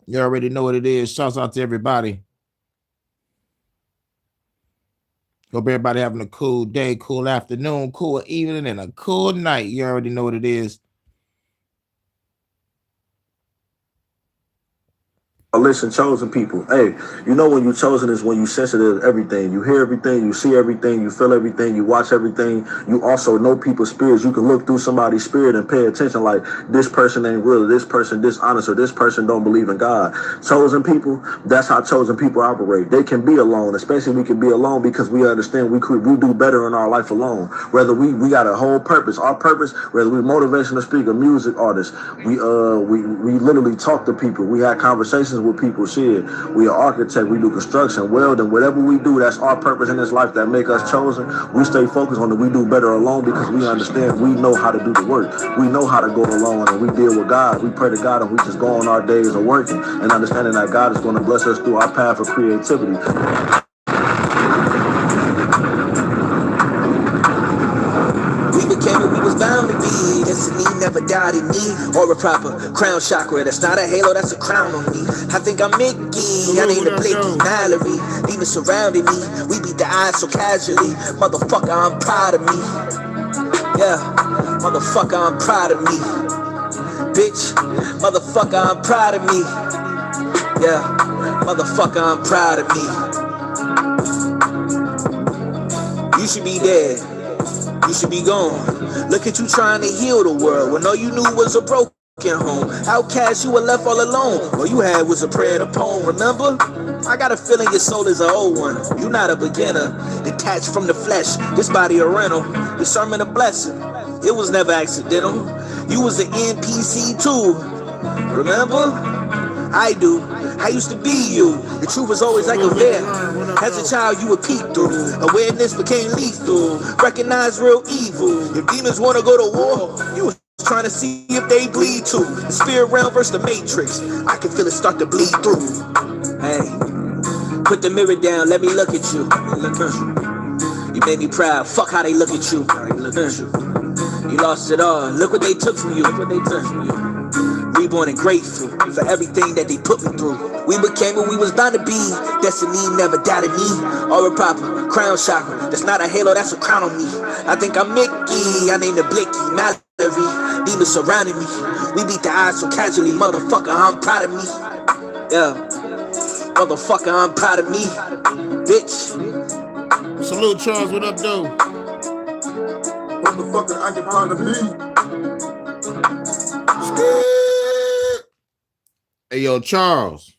You already know what it is. Shouts out to everybody. Hope everybody having a cool day, cool afternoon, cool evening, and a cool night. You already know what it is. Listen, chosen people. Hey, you know when you're chosen is when you sensitive to everything. You hear everything, you see everything, you feel everything, you watch everything. You also know people's spirits. You can look through somebody's spirit and pay attention like this person ain't real, or this person dishonest, or this person don't believe in God. Chosen people, that's how chosen people operate. They can be alone, especially we can be alone because we understand we do better in our life alone. Whether we got a whole purpose, our purpose, whether we motivational speaker, music artist, we literally talk to people. We have conversations with people. Shit, we are architect. We do construction, welding, whatever we do. That's our purpose in this life that make us chosen. We stay focused on it. We do better alone because we understand. We know how to do the work. We know how to go alone, and we deal with God. We pray to God, and we just go on our days of working and understanding that God is going to bless us through our path of creativity. We became what we was bound to be. Destiny never died in me. Or a proper crown chakra. That's not a halo, that's a crown on me. I think I'm Mickey. I named the Blicky Mallory. Demons surrounding me. We beat the odds so casually. Motherfucker, I'm proud of me. Yeah. Motherfucker, I'm proud of me. Bitch. Motherfucker, I'm proud of me. Yeah. Motherfucker, I'm proud of me. You should be dead. You should be gone. Look at you trying to heal the world when all you knew was a broken home. Outcast, you were left all alone. All you had was a prayer and a poem, remember? I got a feeling your soul is an old one. You're not a beginner, detached from the flesh. This body a rental, the sermon a blessing. It was never accidental. You was the NPC too, remember? I do. I used to be you. The truth was always like a veil. As a child, you would peek through. Awareness became lethal. Recognize real evil. If demons want to go to war, you was trying to see if they bleed too. The spirit realm versus the matrix. I can feel it start to bleed through. Hey, put the mirror down. Let me look at you. You made me proud. Fuck how they look at you. You lost it all. Look what they took from you. Look what they took from you. Reborn and grateful for everything that they put me through. We became what we was bound to be. Destiny never doubted me. Or a proper crown chakra. That's not a halo, that's a crown on me. I think I'm Mickey. I named the Blicky Mallory. Demons surrounding me. We beat the odds so casually. Motherfucker, I'm proud of me. Yeah. Motherfucker, I'm proud of me. Bitch. Salute, Charles. What up, dude? Motherfucker, I get proud of me. Hey, yo, Charles.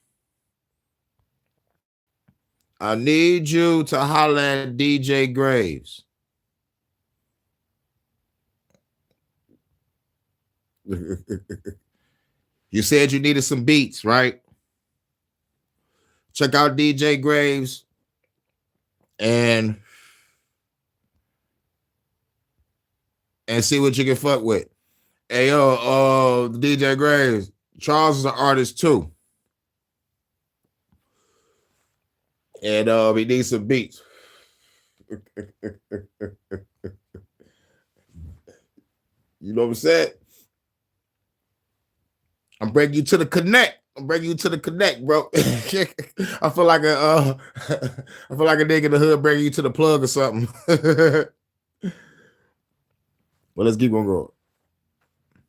I need you to holler at DJ Graves. You said you needed some beats, right? Check out DJ Graves and see what you can fuck with. Hey, yo, DJ Graves, Charles is an artist too. And he needs some beats. You know what I'm saying? I'm bringing you to the connect. I'm bringing you to the connect, bro. I feel like a nigga in the hood bringing you to the plug or something. Well, let's keep on going.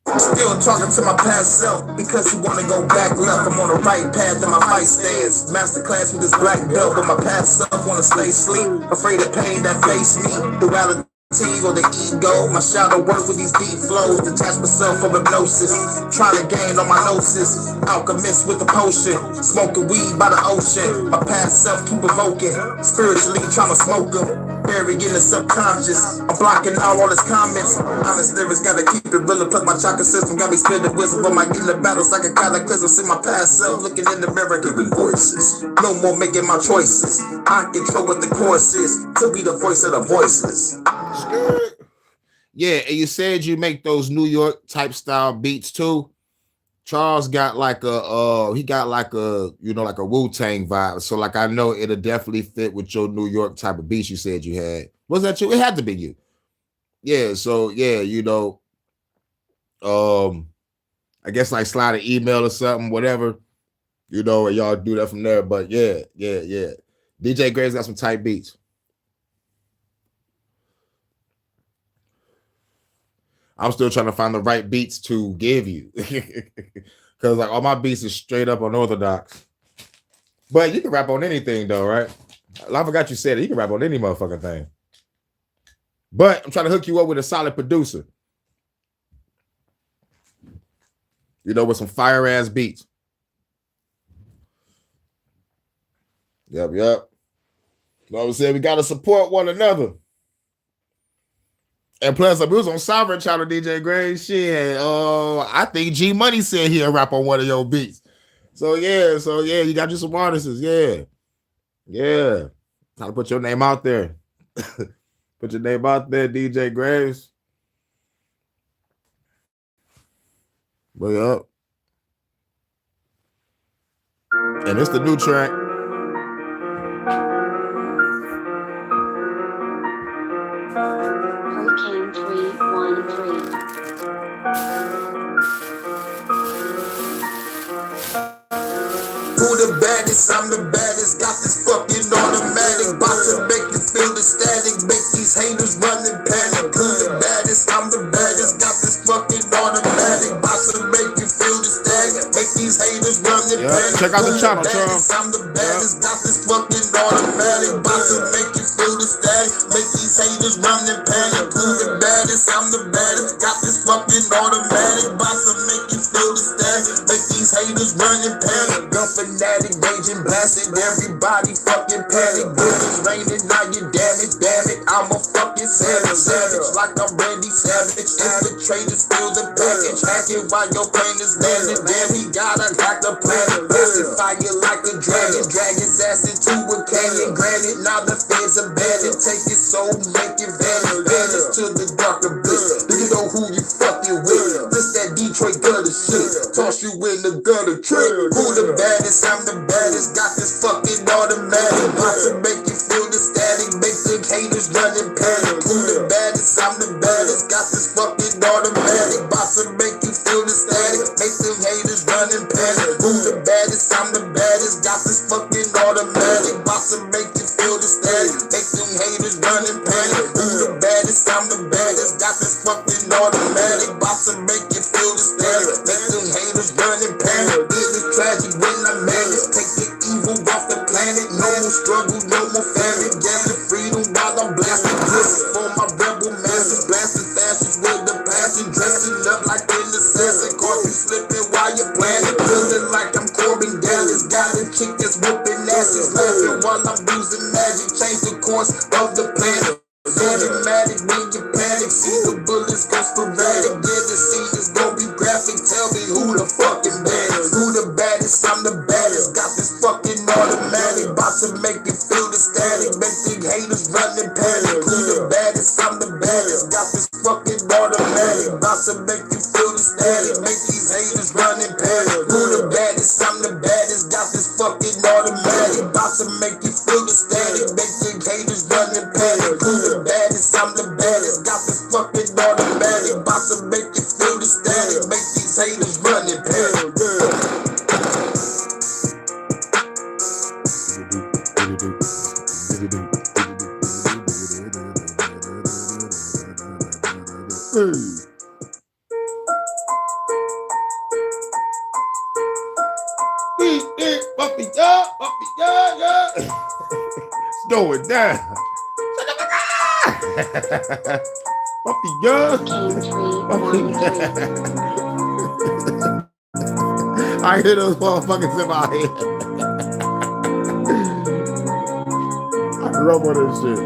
Still talking to my past self because you wanna go back left. I'm on the right path and my fight stands. Masterclass with this black belt, but my past self wanna stay asleep. Afraid of pain that face me. Duality or the ego. My shadow work with these deep flows. Detach myself from hypnosis. Trying to gain on my gnosis. Alchemist with the potion. Smoking weed by the ocean. My past self keep evoking. Spiritually trying to smoke them. Buried in the subconscious. I'm blocking out all his comments. Honest lyrics gotta keep it real. Plus my chakra system got me spitting wisdom. But my inner battles like a cataclysm. See my past self looking in the mirror, giving voices. No more making my choices. I control what the course is. To be the voice of the voiceless. Yeah, and you said you make those New York type style beats too. Charles got like a like a Wu-Tang vibe. So like I know it'll definitely fit with your New York type of beats you said you had. Was that you? It had to be you. Yeah, so yeah, I guess like slide an email or something, whatever. You know, and y'all do that from there. But yeah. DJ Graves got some tight beats. I'm still trying to find the right beats to give you. Because like all my beats is straight up unorthodox. But you can rap on anything though, right? I forgot you said it. You can rap on any motherfucking thing. But I'm trying to hook you up with a solid producer. You know, with some fire ass beats. Yep. You know what I'm saying? We gotta support one another. And plus, like, we was on Sovereign Channel, DJ Gray. Shit. I think G Money said he'll rap on one of your beats. So yeah, you got you some artists. Yeah. Trying to put your name out there. Put your name out there, DJ Graves. Bring up. And it's the new track. Hurricane 313. Who the baddest? I'm the baddest. Got this fucking automatic. Bout to make you feel the static. Make these haters run and panic. Who the baddest? I'm the baddest. Got this fucking automatic. Bout to make you feel the static. Make these haters run and panic. Check out the channel, Charles. I'm the baddest. Got this fucking automatic. Bout to make you feel the static. Make these haters run and panic. Who the baddest? I'm the baddest. Got this fucking automatic. Bout to make you feel the static. Make these haters run and panic. Gun fanatic, raging, blasting, everybody fucking panic. Bullets raining, now you damage, damn it. I'm a fucking savage, like I'm Randy Savage. Infiltrators, steal the package, hacking while your plane is landing. Damn, he got a hack the planet, pacify you like a dragon. Drag his ass into a canyon. Granted, now the feds abandoned. Take his soul, make it vanish to the darker bliss. Do you know who you fucking with? This that Detroit gutter shit. Toss you in the gutter trip. Who the baddest? I'm the baddest. Got this fucking automatic. About to make you feel the static. Make the haters run and panic. Who the baddest? I'm the baddest. Got this fucking automatic. About to make you feel the static. Make the haters run and panic. Who the baddest? I'm the baddest. Got this fucking automatic. About to make you feel the static. Make them haters run and panic. Who the baddest? I'm the baddest. Got this fucking automatic. About to make you feel the static. Make them haters run and panic. This is tragic when I manage. Take the evil off the planet. No more struggle, no more famine. Gather freedom while I'm blasting. This is for my rebel masses. Blasting fashions with the passion. Dressing up like an assassin. Caught you slipping while you're planning. Feeling like I'm Corbin Dallas. Got a chick that's whooping asses. Laughing while I'm using magic. Change the course of the planet. Automatic when you panic. See the bullets go sporadic. Yeah, the scene is gonna be graphic. Tell me who the fucking baddest. Who the baddest? I'm the baddest. Got this fucking automatic. About to make you feel the static. Make the haters run and panic. Who the baddest? I'm the baddest. Got this fucking automatic. About to make you feel the static. Make these haters run and panic. Who the baddest? I'm the baddest. Got this fucking automatic. About to make you feel the static. Make the haters run and panic. Who the baddest? I'm the baddest. Got this fucking automatic. About to make you feel the static. Make these haters run and panic. Yeah. It's going down. Puppy girl. I hear those motherfuckers in my head. I grew up on this shit.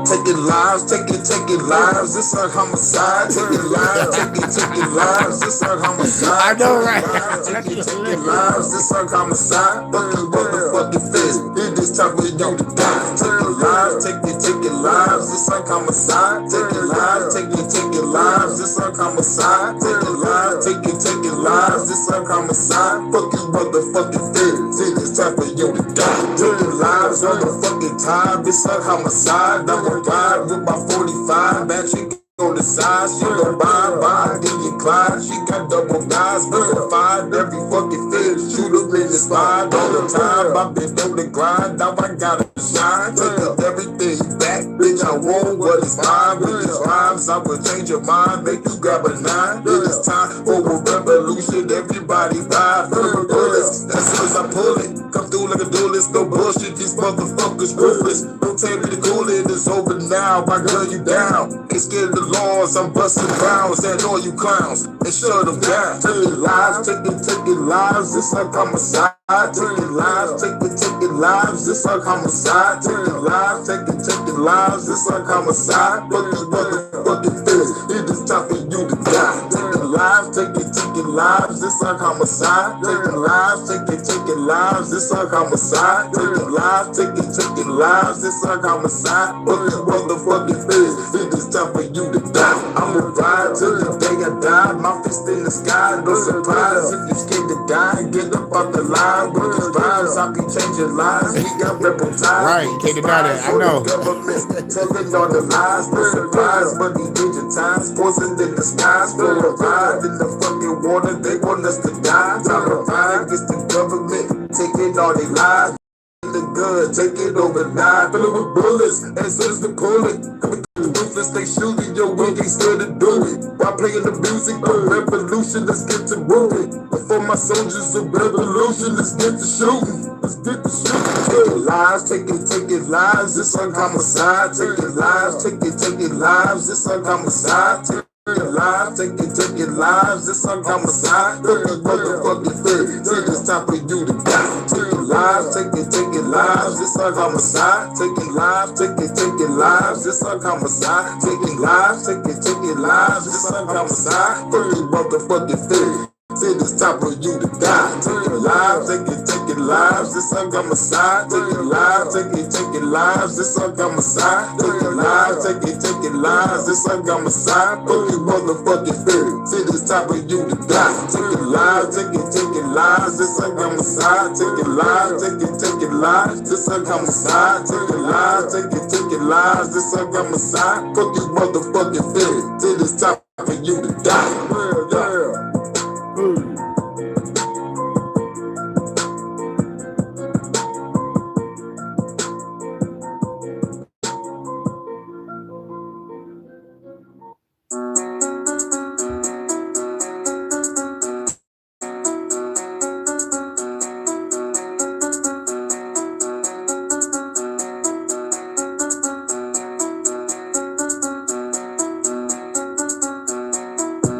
Taking lives, taking lives, this a homicide. Taking lives, taking lives, this a homicide. I know, right? Taking lives, this a homicide. Fucking motherfucking fist, it is time for you to die. Taking lives, taking lives, this a homicide. Taking lives, taking lives, this a homicide. Taking lives, taking lives, this a homicide. Fucking motherfucking fist, it is time for you to die. Taking lives on the fucking time, this a homicide. Ride with my 45, bad chick on the side. She gon' buy, then you Clyde. She got double guys, verified every fucking fish. Shoot it's mine all the time. I've been on the grind, now I gotta shine. Taking everything back, bitch, I want what is mine. With these rhymes, I will change your mind, make you grab a 9. It is time for a revolution, everybody ride for the bullets. As soon as I pull it, come through like a duelist, no bullshit, these motherfuckers ruthless. Don't tell me to cool it, it's over now, I gun you down. Ain't scared of the laws, I'm busting rounds at all you clowns, and shut them down. Taking lives, taking lives, it's like homicide. Taking lives, taking lives, it's like homicide. Taking lives, taking lives, it's like homicide. Fuck these motherfucking feelings, it is time for you to die. Taking lives, taking lives, it's like homicide. Taking lives, taking lives, it's like homicide. Taking lives, taking lives, it's like homicide. Fuck these motherfucking feelings, it is time for you to die. I'ma ride till the day I die, my fist in the sky, no surprise. If you scared to die, get up off the line. With these rhymes, I be changing lives. We got rebel ties. Right, can't deny that. I know. Government telling all the lies. No surprise, money digitized, poison in the skies. For a ride in the fucking water, they want us to die. Time to fight against the government, taking all their lives. The gun, take it overnight, fill it with bullets, as soon as they pull it. Coming through the ruthless, they shooting, yo, we ain't scared to do it. While playing the music, the revolution, let's get to moving. Before my soldiers, the revolution, let's get to shooting. Let's get to shooting. Taking lives, taking lives, it's like homicide. Taking lives, taking lives, it's like homicide. Taking lives, taking lives, it's like homicide. Fuck these motherfucking feelings, it is time for you to die. Taking lives, taking lives, it's like homicide. Taking lives, taking lives, it's like homicide. Taking lives, taking lives, it's like homicide. Fuck these motherfucking feelings, it is time for you to die. Taking lives, taking lives, it's like homicide. Taking lives, taking lives, it's like homicide. Taking lives, taking lives, it's like homicide. Fuck you motherfucking feelings, it is time for you to die. Taking lives, taking lives, it's like homicide. Taking lives, taking lives, it's like homicide. Taking lives, taking lives, it's like homicide. Fuck you motherfucking feelings, it is time for you to die.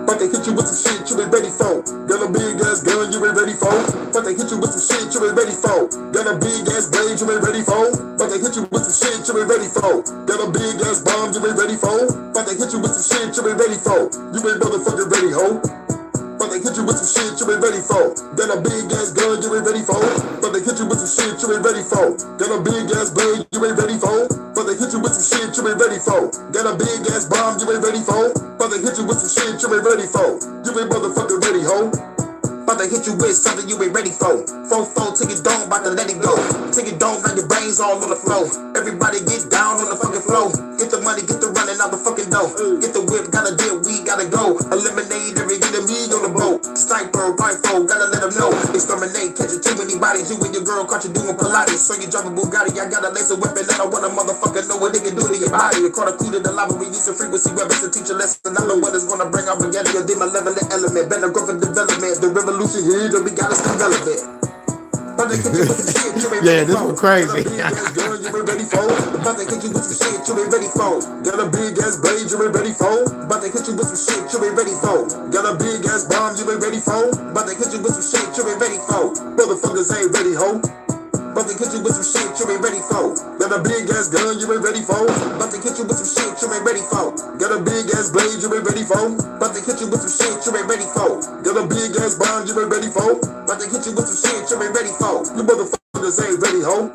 But they hit you with some shit you ain't ready for. Got a big ass gun you ain't ready for. But they hit you with some shit you ain't ready for. Got a big ass blade you ain't ready for. But they hit you with some shit you ain't ready for. Got a big ass bomb you ain't ready for. But they hit you with some shit you ain't ready for. You ain't motherfucking ready, ho. But they hit you with some shit you ain't ready for. Got a big ass gun you ain't ready for. But they hit you with some shit you ain't ready for. Got a big ass blade you ain't ready for. But they hit you with some shit you ain't ready for. Got a big ass bomb you ain't ready for. But they hit you with some shit you ain't ready for. You ain't motherfucking ready, ho. But they hit you with something you ain't ready for. 4-4 till you don't, about to let it go. Till you don't, let your brains all on the floor. Everybody get down on the fucking floor. Get the money, get the running out the fucking door. Get the whip, gotta deal, we gotta go. Eliminate every enemy on the boat. Sniper, rifle, gotta let them know. Exterminate, catching too many bodies. You and your girl caught you doing Pilates. So you driving Bugatti, I got a laser weapon. I don't want a motherfucker know what they can do to your body. Caught a coup to the lava, we use some frequency weapons to teach a lesson. I know what it's gonna bring out spaghetti. Or did my level of element, better growth and development. The revolution here, that we gotta stay relevant. But they hit you with some shit you ain't Yeah, ready this for. was crazy. Got a big ass gun you ain't ready for. But they hit you with some shit you ain't ready for. Got a big ass blade you ain't ready for. But they hit you with some shit you ain't ready for. Got a big ass bomb you ain't ready for. But they hit you with some shit you ain't ready for. Motherfuckers ain't ready, ho. But they hit you with some shit you ain't ready for. Got a big ass gun you ain't ready for. But they hit you with some shit you ain't ready for. Got a big ass blade you ain't ready for. But they hit you with some shit you ain't ready for. Got a big ass bomb you ain't ready for. But they hit you with some shit you ain't ready for. You motherfuckers ain't ready, ho.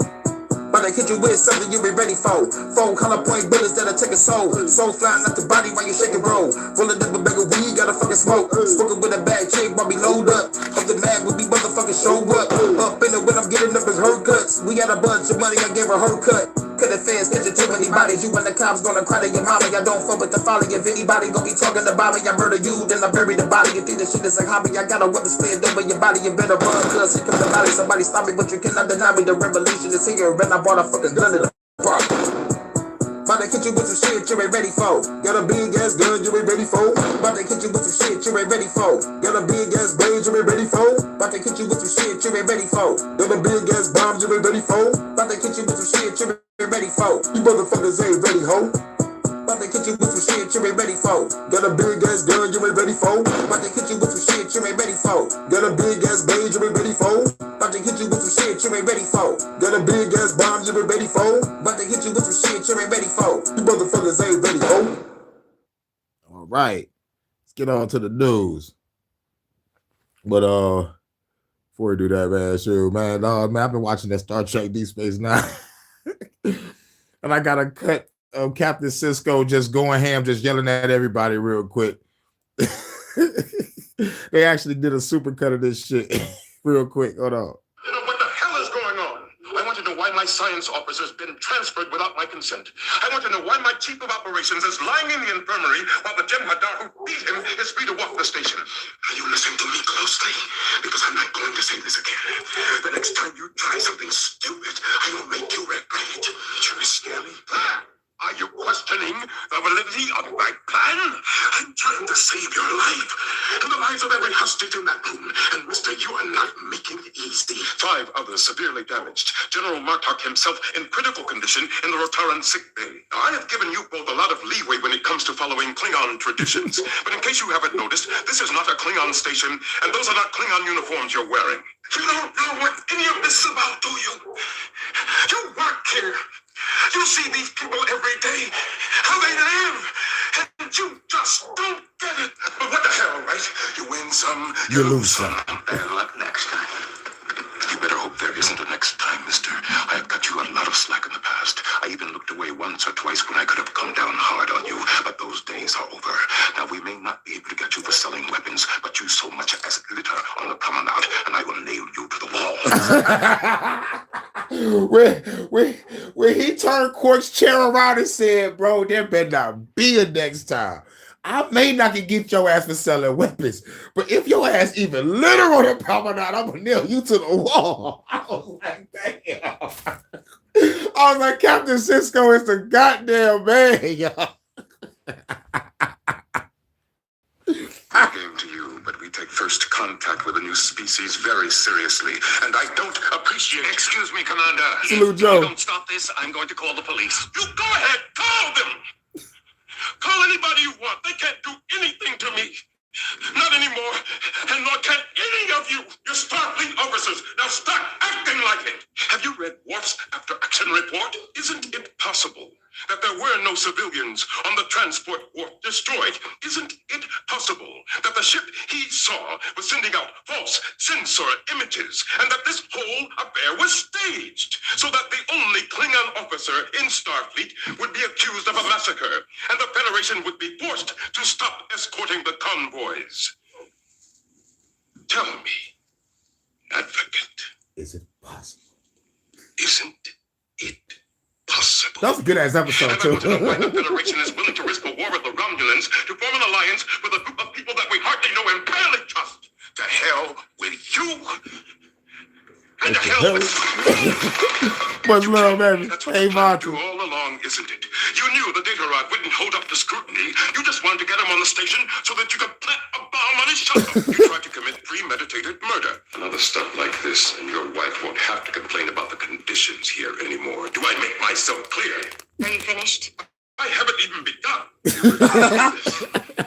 But they hit you with something you ain't ready for. 4 color point bullets that'll take a soul. Soul flying out the body while you shake and roll. Rolling up a bag of weed, gotta fucking smoke. Smoking with a bad chick while we load up. Up the mag when we motherfucking show up. Up in it when I'm getting up his haircuts. We got a bunch of money, I gave her haircut. Could the feds catch too many bodies? You and the cops gonna cry to your mama. I don't fuck with the folly. If anybody gonna be talking about me, I murder you, then I bury the body. You think this shit is a hobby? I got a weapon slid over your body. You better run, cause here comes the body. Somebody stop me, but you cannot deny me. The revolution is here, and I brought a fucking gun to the park. About to hit you with some shit you ain't ready for. Got a big ass gun you ain't ready for. About to hit you with some shit you ain't ready for. Got a big ass blade you ain't ready for. About to hit you with some shit you ain't ready for. Got a big ass bomb you ain't ready for. About to hit you with some shit you ain't ready for. You motherfuckers ain't ready, ho. About to hit you with some shit you ain't ready for. Got a big ass gun you ain't ready for. About to hit you with some shit you ain't ready for. Got a big ass blade you ain't ready for. About to hit you with some shit you ain't ready for. Got a big ass bomb you ain't ready for. About to hit you with some shit you ain't ready for. You motherfuckers ain't ready, ho. All right, let's get on to the news. But before we do that, man, shoot, man, man, I've been watching that Star Trek Deep Space Nine, and I gotta cut Captain Cisco just going ham, just yelling at everybody real quick. They actually did a super cut of this shit real quick. Hold on. You know, what the hell is going on? I want to know why my science officer's been transferred without my consent. I want to know why my chief of operations is lying in the infirmary while the Jem'Hadar who beat him is free to walk the station. Are you listening to me closely? Because I'm not going to say this again. The next time you try something stupid, I will make you regret it. Did you scare me? Are you questioning the validity of my plan? I'm trying to save your life and the lives of every hostage in that room. And mister, you are not making it easy. 5 others severely damaged. General Martok himself in critical condition in the Rotaran sick bay. Now, I have given you both a lot of leeway when it comes to following Klingon traditions. But in case you haven't noticed, this is not a Klingon station, and those are not Klingon uniforms you're wearing. You don't know what any of this is about, do you? You work here. You see these people every day, how they live, and you just don't get it. But what the hell, right? You win some, you lose some. Better luck next time. You better hope there isn't a next time, mister. I have cut you a lot of slack in the past. I even looked away once or twice when I could have come down hard on you, but those days are over. Now, we may not be able to get you for selling weapons, but you so much as litter on the promenade, and I will nail you to the wall. when he turned Quark's chair around and said, bro, there better not be a next time. I may not can get your ass for selling weapons, but if your ass even litter on the promenade, I'm gonna nail you to the wall. I was like, damn. I was like, Captain Cisco is the goddamn man, y'all. Game to you, but we take first contact with a new species very seriously, and I don't appreciate. Excuse me, Commander. Salute, Joe. If you don't stop this, I'm going to call the police. You go ahead, call them. Call anybody you want. They can't do anything to me. Not anymore. And nor can any of you. You're Starfleet officers. Now start acting like it. Have you read Worf's after action report? Isn't it possible that there were no civilians on the transport Worf destroyed? Isn't it possible that the ship he saw was sending out false sensor images and that this whole affair was staged so that the only Klingon officer in Starfleet would be accused of a massacre and the Federation would be forced to stop escorting the convoys? Tell me, advocate. Is it possible? Isn't it possible? That was a good ass episode, and too. I want to know why the Federation is willing to risk a war with the Romulans to form an alliance with a group of people that we hardly know and barely trust. To hell with you. And to hell with Much love, baby. That's what Hey, you tried to Martin. do all along, isn't it? You knew the data rod wouldn't hold up to scrutiny. You just wanted to get him on the station so that you could plant a bomb on his shuttle. You tried to commit premeditated murder. Another stuff like this, and your wife won't have to complain about the conditions here anymore. Do I make myself clear? Are you finished? I haven't even begun.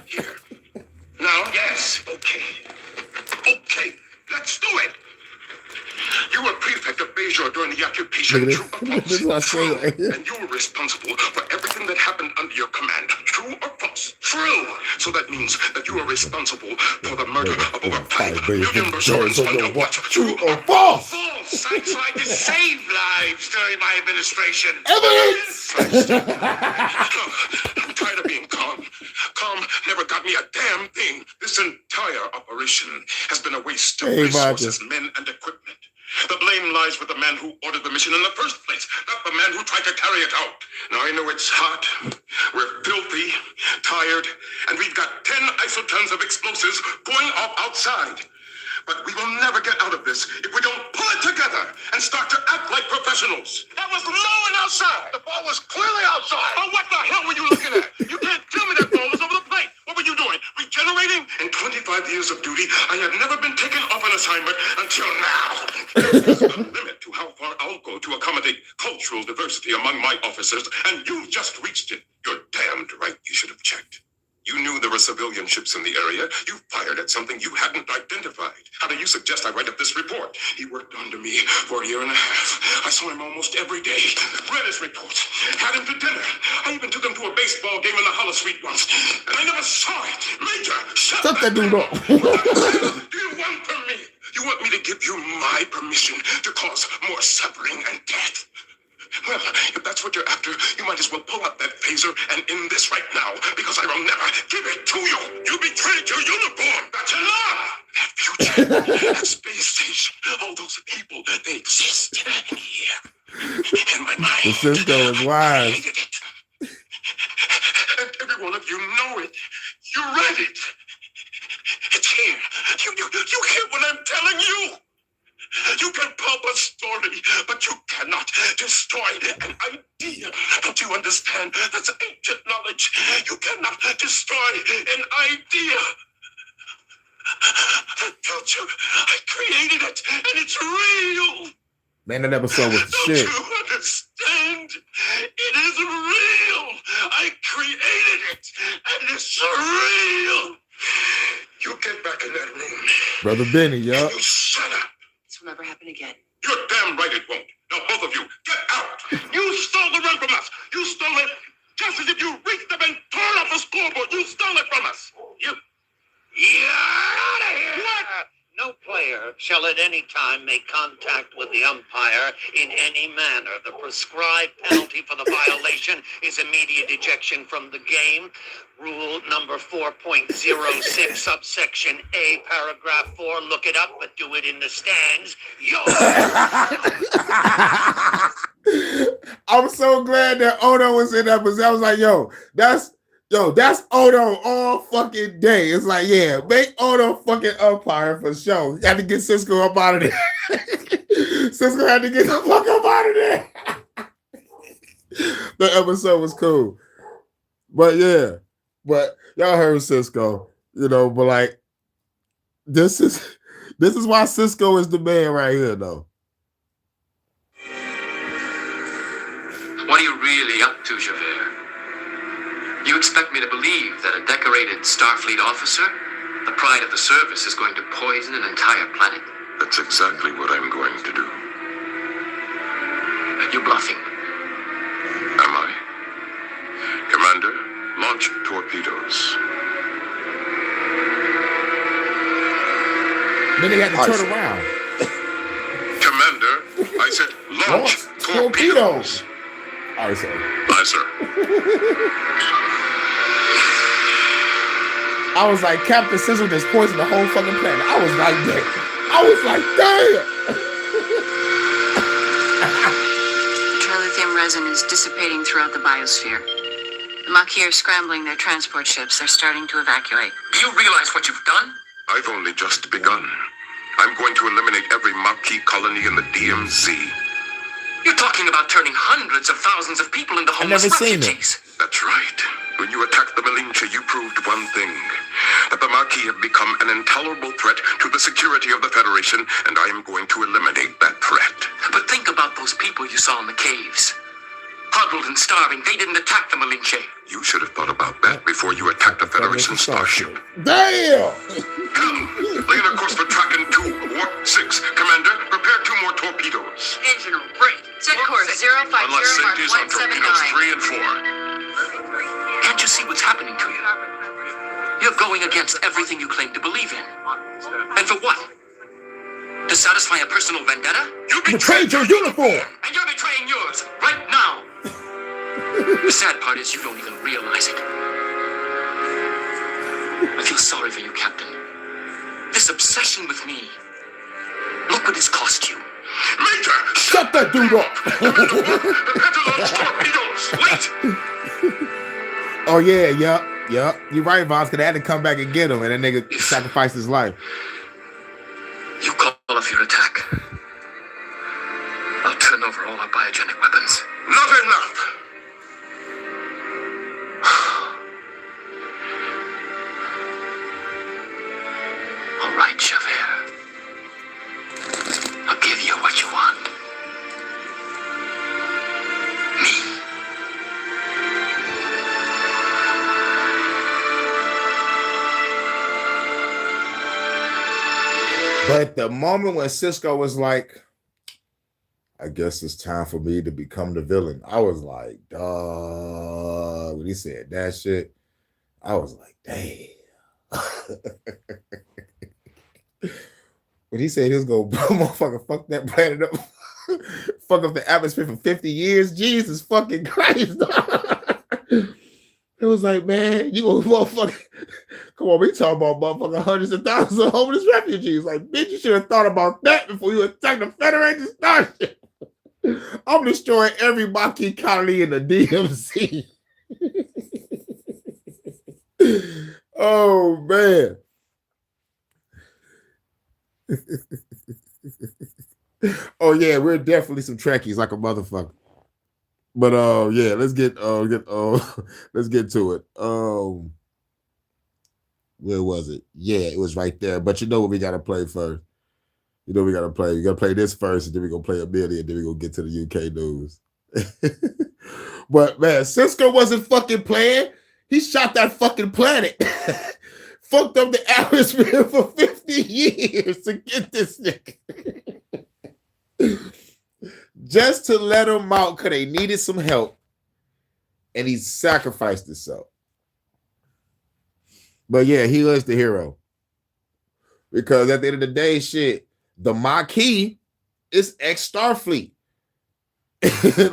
Here. Now, yes. Okay. Okay. Let's do it. You were prefect of Bajor during the occupation. True or This is what I false? say right here. And you were responsible for everything that happened under your command. True or false? True. So that means that you are responsible for the murder of over 5 million Bajorans on your watch. True or false? False. I tried to save lives during my administration. Evidence! I'm tired of being calm. Calm never got me a damn thing. This entire operation has been a waste of Hey, resources, men, and equipment. The blame lies with the man who ordered the mission in the first place, not about the man who tried to carry it out. Now I know it's hot, we're filthy, tired, and we've got 10 isotons of explosives going off outside. But we will never get out of this if we don't pull it together and start to act like professionals. That was low and outside. The ball was clearly outside. Oh, what the hell were you looking at? You can't tell me that ball was over the plate. What were you doing? Regenerating? In 25 years of duty, I have never been taken off an assignment until now. There's a limit to how far I'll go to accommodate cultural diversity among my officers, and you've just reached it. You're damned right you should have checked. You knew there were civilian ships in the area. You fired at something you hadn't identified. How do you suggest I write up this report? He worked under me for a year and a half. I saw him almost every day. Read his reports. Had him to dinner. I even took him to a baseball game in the Hollow Suite once. And I never saw it. Major, shut that dude up. What the hell do you want from me? You want me to give you my permission to cause more suffering and death? Well, if that's what you're after, you might as well pull out that phaser and end this right now, because I will never give it to you. You betrayed your uniform. That's enough. That future, that space station, all those people, they exist here in my mind. The Cisco is wise. I hated it. And every one of you know it. You read it. It's here. You hear what I'm telling you? You can pulp a story, but you cannot destroy an idea. Don't you understand? That's ancient knowledge. You cannot destroy an idea. The future, I created it, and it's real. Man, that episode was the shit. Don't you understand? It is real. I created it, and it's real. You get back in that room. Brother Benny, yo. You shut up. This will never happen again. You're damn right it won't. Now, both of you, get out. You stole the run from us. You stole it just as if you reached up and tore off the scoreboard. You stole it from us. You're out of here. What? No player shall at any time make contact with the umpire in any manner. The prescribed penalty for the violation is immediate ejection from the game. Rule number 4.06, subsection A, paragraph 4. Look it up, but do it in the stands. I'm so glad that Odo was in that position. I was like, that's Odo all fucking day. It's like, yeah, make Odo fucking umpire for sure. Had to get Cisco up out of there. Cisco had to get the fuck up out of there. The episode was cool. But yeah, y'all heard Cisco, but like, this is why Cisco is the man right here, though. What are you really up to, Javert? You expect me to believe that a decorated Starfleet officer, the pride of the service, is going to poison an entire planet? That's exactly what I'm going to do. You're bluffing. Am I? Commander, launch torpedoes. Then they had to turn around. Commander, I said launch torpedoes. Aye, sir. Aye, sir. I was like, Captain Sizzle just poisoned the whole fucking planet. I was like, damn. Trilithium resin is dissipating throughout the biosphere. The Maquis are scrambling their transport ships. They're starting to evacuate. Do you realize what you've done? I've only just begun. I'm going to eliminate every Maquis colony in the DMZ. You're talking about turning hundreds of thousands of people into homeless refugees. That's right. When you attacked the Malinche, you proved one thing. That the Maquis have become an intolerable threat to the security of the Federation, and I am going to eliminate that threat. But think about those people you saw in the caves. Huddled and starving, they didn't attack the Malinche. You should have thought about that before you attacked the Federation starship. Damn! Come, lay in a course for Tracken 2, Warp 6. Commander, prepare 2 more torpedoes. Engine room, break. Set course 050 Unlock safeties on torpedoes 179. 3 and 4. Can't you see what's happening to you? You're going against everything you claim to believe in. And for what? To satisfy a personal vendetta? You betrayed your uniform! And you're betraying yours, right now! The sad part is you don't even realize it. I feel sorry for you, Captain. This obsession with me. Look what it's cost you. Major, shut Cut that dude off. Oh yeah, yep. You're right, Vons, because they had to come back and get him, and that nigga sacrificed his life. You call off your attack. I'll turn over all our biogenic weapons. Not enough. All right, Javert. I'll give you what you want. Me. But the moment when Cisco was like, I guess it's time for me to become the villain, I was like, dog. When he said that shit, I was like, damn. When he said he was going to motherfucker fuck that planet up, fuck up the atmosphere for 50 years, Jesus fucking Christ. It was like, man, you gonna motherfucker. Come on, we talking about motherfucking hundreds of thousands of homeless refugees. Like, bitch, you should have thought about that before you attacked the Federation starship. I'm destroying every Maquis colony in the DMZ. Oh, man. Oh, yeah, we're definitely some Trekkies like a motherfucker. But yeah, let's get let's get to it. Where was it? Yeah, it was right there. But you know what we gotta play first. You know we gotta play. We gotta play this first, and then we're gonna play a million, and then we're gonna get to the UK news. But man, Cisco wasn't fucking playing. He shot that fucking planet. Fucked up the atmosphere for 50 years to get this nigga. Just to let him out because they needed some help. And he sacrificed himself. But yeah, he was the hero. Because at the end of the day, shit, the Maquis is ex-Starfleet.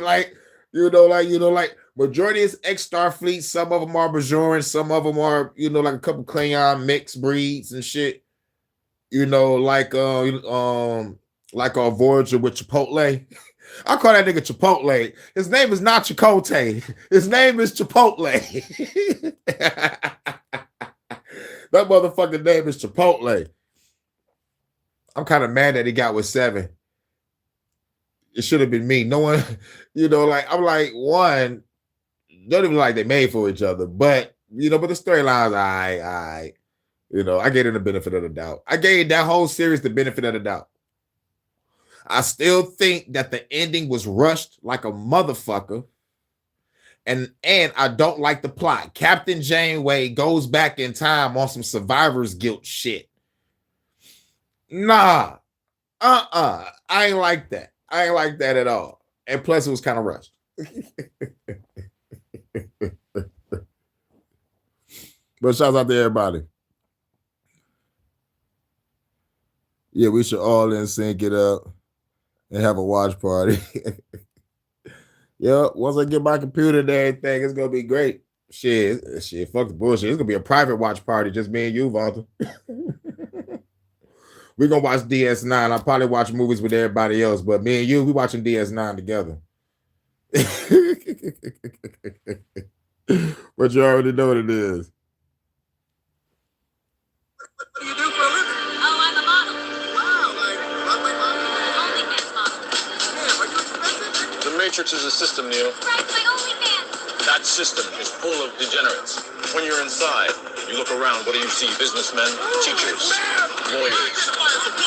like majority is ex-Starfleet. Some of them are Bajoran. Some of them are, like a couple Klingon mixed breeds and shit. Like a Voyager with Chipotle. I call that nigga Chipotle. His name is not Chicote. His name is Chipotle. That motherfucking name is Chipotle. I'm kind of mad that he got with 7. It should have been me. No one, I'm like, one, don't even like they made for each other. But, but the storyline's I gave it the benefit of the doubt. I gave that whole series the benefit of the doubt. I still think that the ending was rushed like a motherfucker. And I don't like the plot. Captain Janeway goes back in time on some survivor's guilt shit. Nah. I ain't like that. I ain't like that at all. And plus it was kind of rushed. But shouts out to everybody. Yeah, we should all in sync it up and have a watch party. Yeah, once I get my computer and everything, it's gonna be great. Shit, fuck the bullshit. It's gonna be a private watch party, just me and you, Walter. We're gonna watch DS9. I'll probably watch movies with everybody else, but me and you, we watching DS9 together. But you already know what it is. What do you do for a living? Oh, I'm a model. Wow, like runway model? OnlyFans model. Damn, are you expensive? The Matrix is a system, Neo. Right, my OnlyFans. That system is full of degenerates. When you're inside, you look around, what do you see? Businessmen, teachers, lawyers,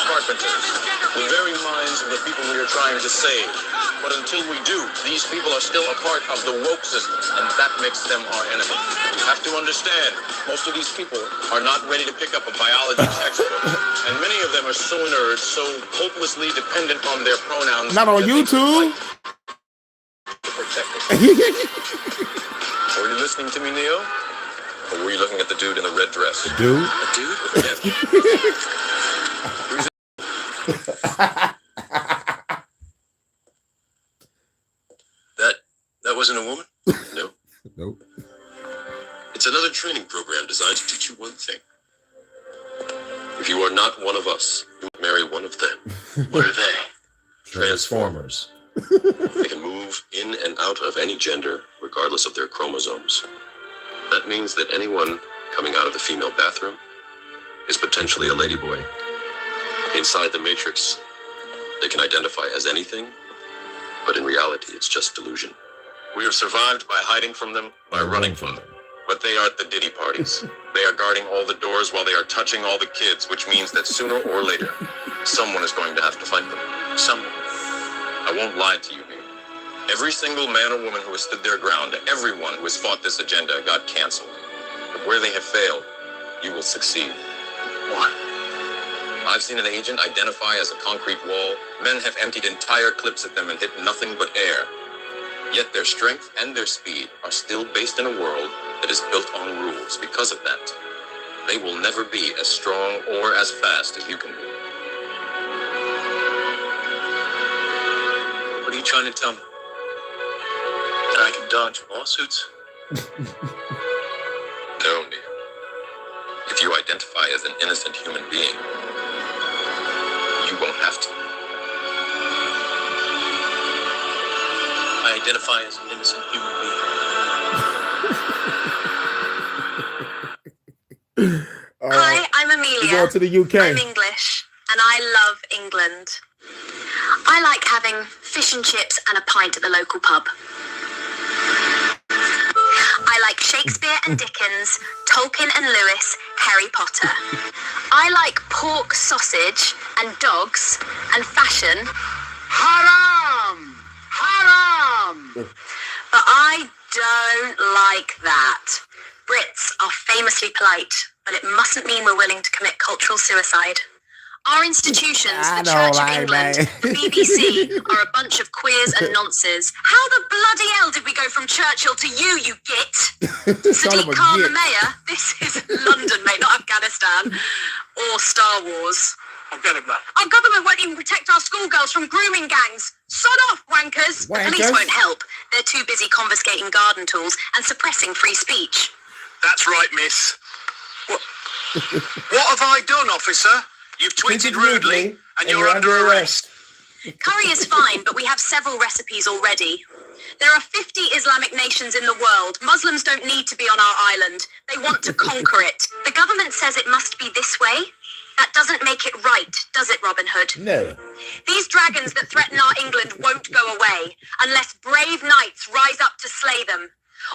carpenters, the very minds of the people we are trying to save. But until we do, these people are still a part of the woke system, and that makes them our enemy. You have to understand, most of these people are not ready to pick up a biology textbook, and many of them are so nerds, so hopelessly dependent on their pronouns. Not on YouTube. To protect us. Were you listening to me, Neo? Or were you looking at the dude in the red dress? Dude? The dude with the That wasn't a woman? No. Nope. It's another training program designed to teach you one thing. If you are not one of us, you marry one of them. What are they? Transformers. They can move in and out of any gender, regardless of their chromosomes. That means that anyone coming out of the female bathroom is potentially a ladyboy. Inside the Matrix, they can identify as anything, but in reality, it's just delusion. We have survived by hiding from them, by running from them. But they are at the Diddy parties. They are guarding all the doors while they are touching all the kids, which means that sooner or later, someone is going to have to fight them. Someone. I won't lie to you, baby. Every single man or woman who has stood their ground, everyone who has fought this agenda got canceled. But where they have failed, you will succeed. Why? I've seen an agent identify as a concrete wall. Men have emptied entire clips at them and hit nothing but air. Yet their strength and their speed are still based in a world that is built on rules. Because of that, they will never be as strong or as fast as you can be. What are you trying to tell me? That I can dodge lawsuits? No, Neo. If you identify as an innocent human being, you won't have to. I identify as an innocent human being. Hi, I'm Amelia. Go to the UK. I'm English, and I love England. I like having fish and chips and a pint at the local pub. I like Shakespeare and Dickens, Tolkien and Lewis, Harry Potter. I like pork sausage and dogs and fashion. Haram! Haram! But I don't like that. Brits are famously polite, but it mustn't mean we're willing to commit cultural suicide. Our institutions, the Church of England, the BBC, are a bunch of queers and nonces. How the bloody hell did we go from Churchill to you git? Sadiq Khan the mayor? This is London, mate, not Afghanistan. Or Star Wars. I'll get him back. Our government won't even protect our schoolgirls from grooming gangs. Sod off, wankers. The police won't help. They're too busy confiscating garden tools and suppressing free speech. That's right, miss. What have I done, officer? You've tweeted rudely, and you're under arrest. Curry is fine, but we have several recipes already. There are 50 Islamic nations in the world. Muslims don't need to be on our island. They want to conquer it. The government says it must be this way. That doesn't make it right, does it, Robin Hood? No. These dragons that threaten our England won't go away unless brave knights rise up to slay them.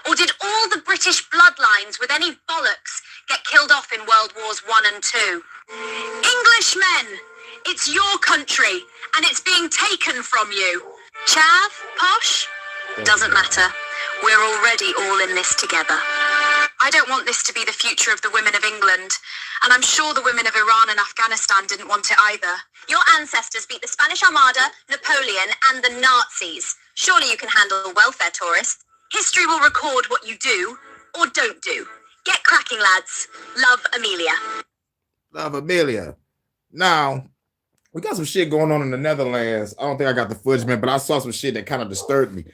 Or did all the British bloodlines with any bollocks get killed off in World Wars I and II? Englishmen, it's your country, and it's being taken from you. Chav, posh, doesn't matter. We're already all in this together. I don't want this to be the future of the women of England, and I'm sure the women of Iran and Afghanistan didn't want it either. Your ancestors beat the Spanish Armada, Napoleon, and the Nazis. Surely you can handle welfare tourists. History will record what you do or don't do. Get cracking, lads. Love, Amelia. Love, Amelia. Now, we got some shit going on in the Netherlands. I don't think I got the footage, man, but I saw some shit that kind of disturbed me.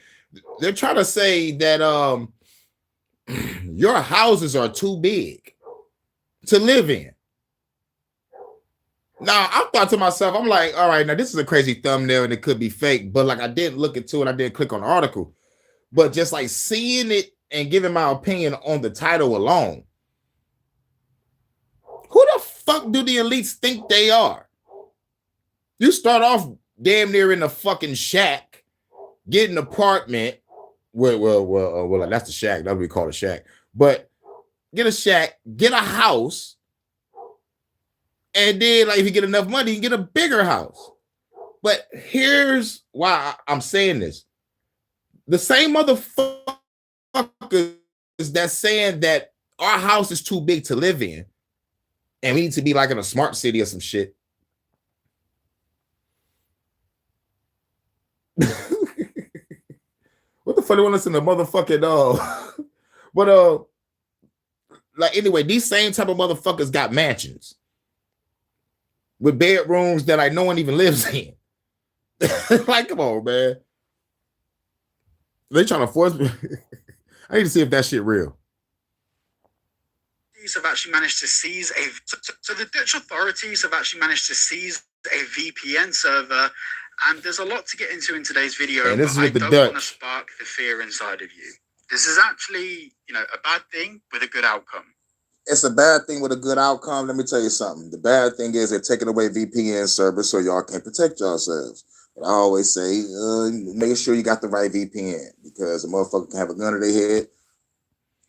They're trying to say that your houses are too big to live in. Now, I thought to myself, I'm like, all right, now this is a crazy thumbnail and it could be fake, but like I didn't look into it. I didn't click on the article. But just like seeing it and giving my opinion on the title alone, who the fuck do the elites think they are? You start off damn near in a fucking shack, get an apartment. Well, that's the shack. That's what we call a shack. But get a shack, get a house, and then like if you get enough money, you can get a bigger house. But here's why I'm saying this. The same motherfuckers that's saying that our house is too big to live in and we need to be like in a smart city or some shit. What the fuck do you want to listen to motherfucking but like anyway, these same type of motherfuckers got mansions with bedrooms that like no one even lives in. Like, come on, man. They trying to force me. I need to see if that shit real. Have actually managed to seize so the Dutch authorities have actually managed to seize a VPN server And there's a lot to get into in today's video, And this is but I with the don't Dutch. want to spark the fear inside of you. This is actually, a bad thing with a good outcome. It's a bad thing with a good outcome. Let me tell you something. The bad thing is they're taking away VPN service so y'all can't protect yourselves. But I always say, make sure you got the right VPN, because a motherfucker can have a gun to their head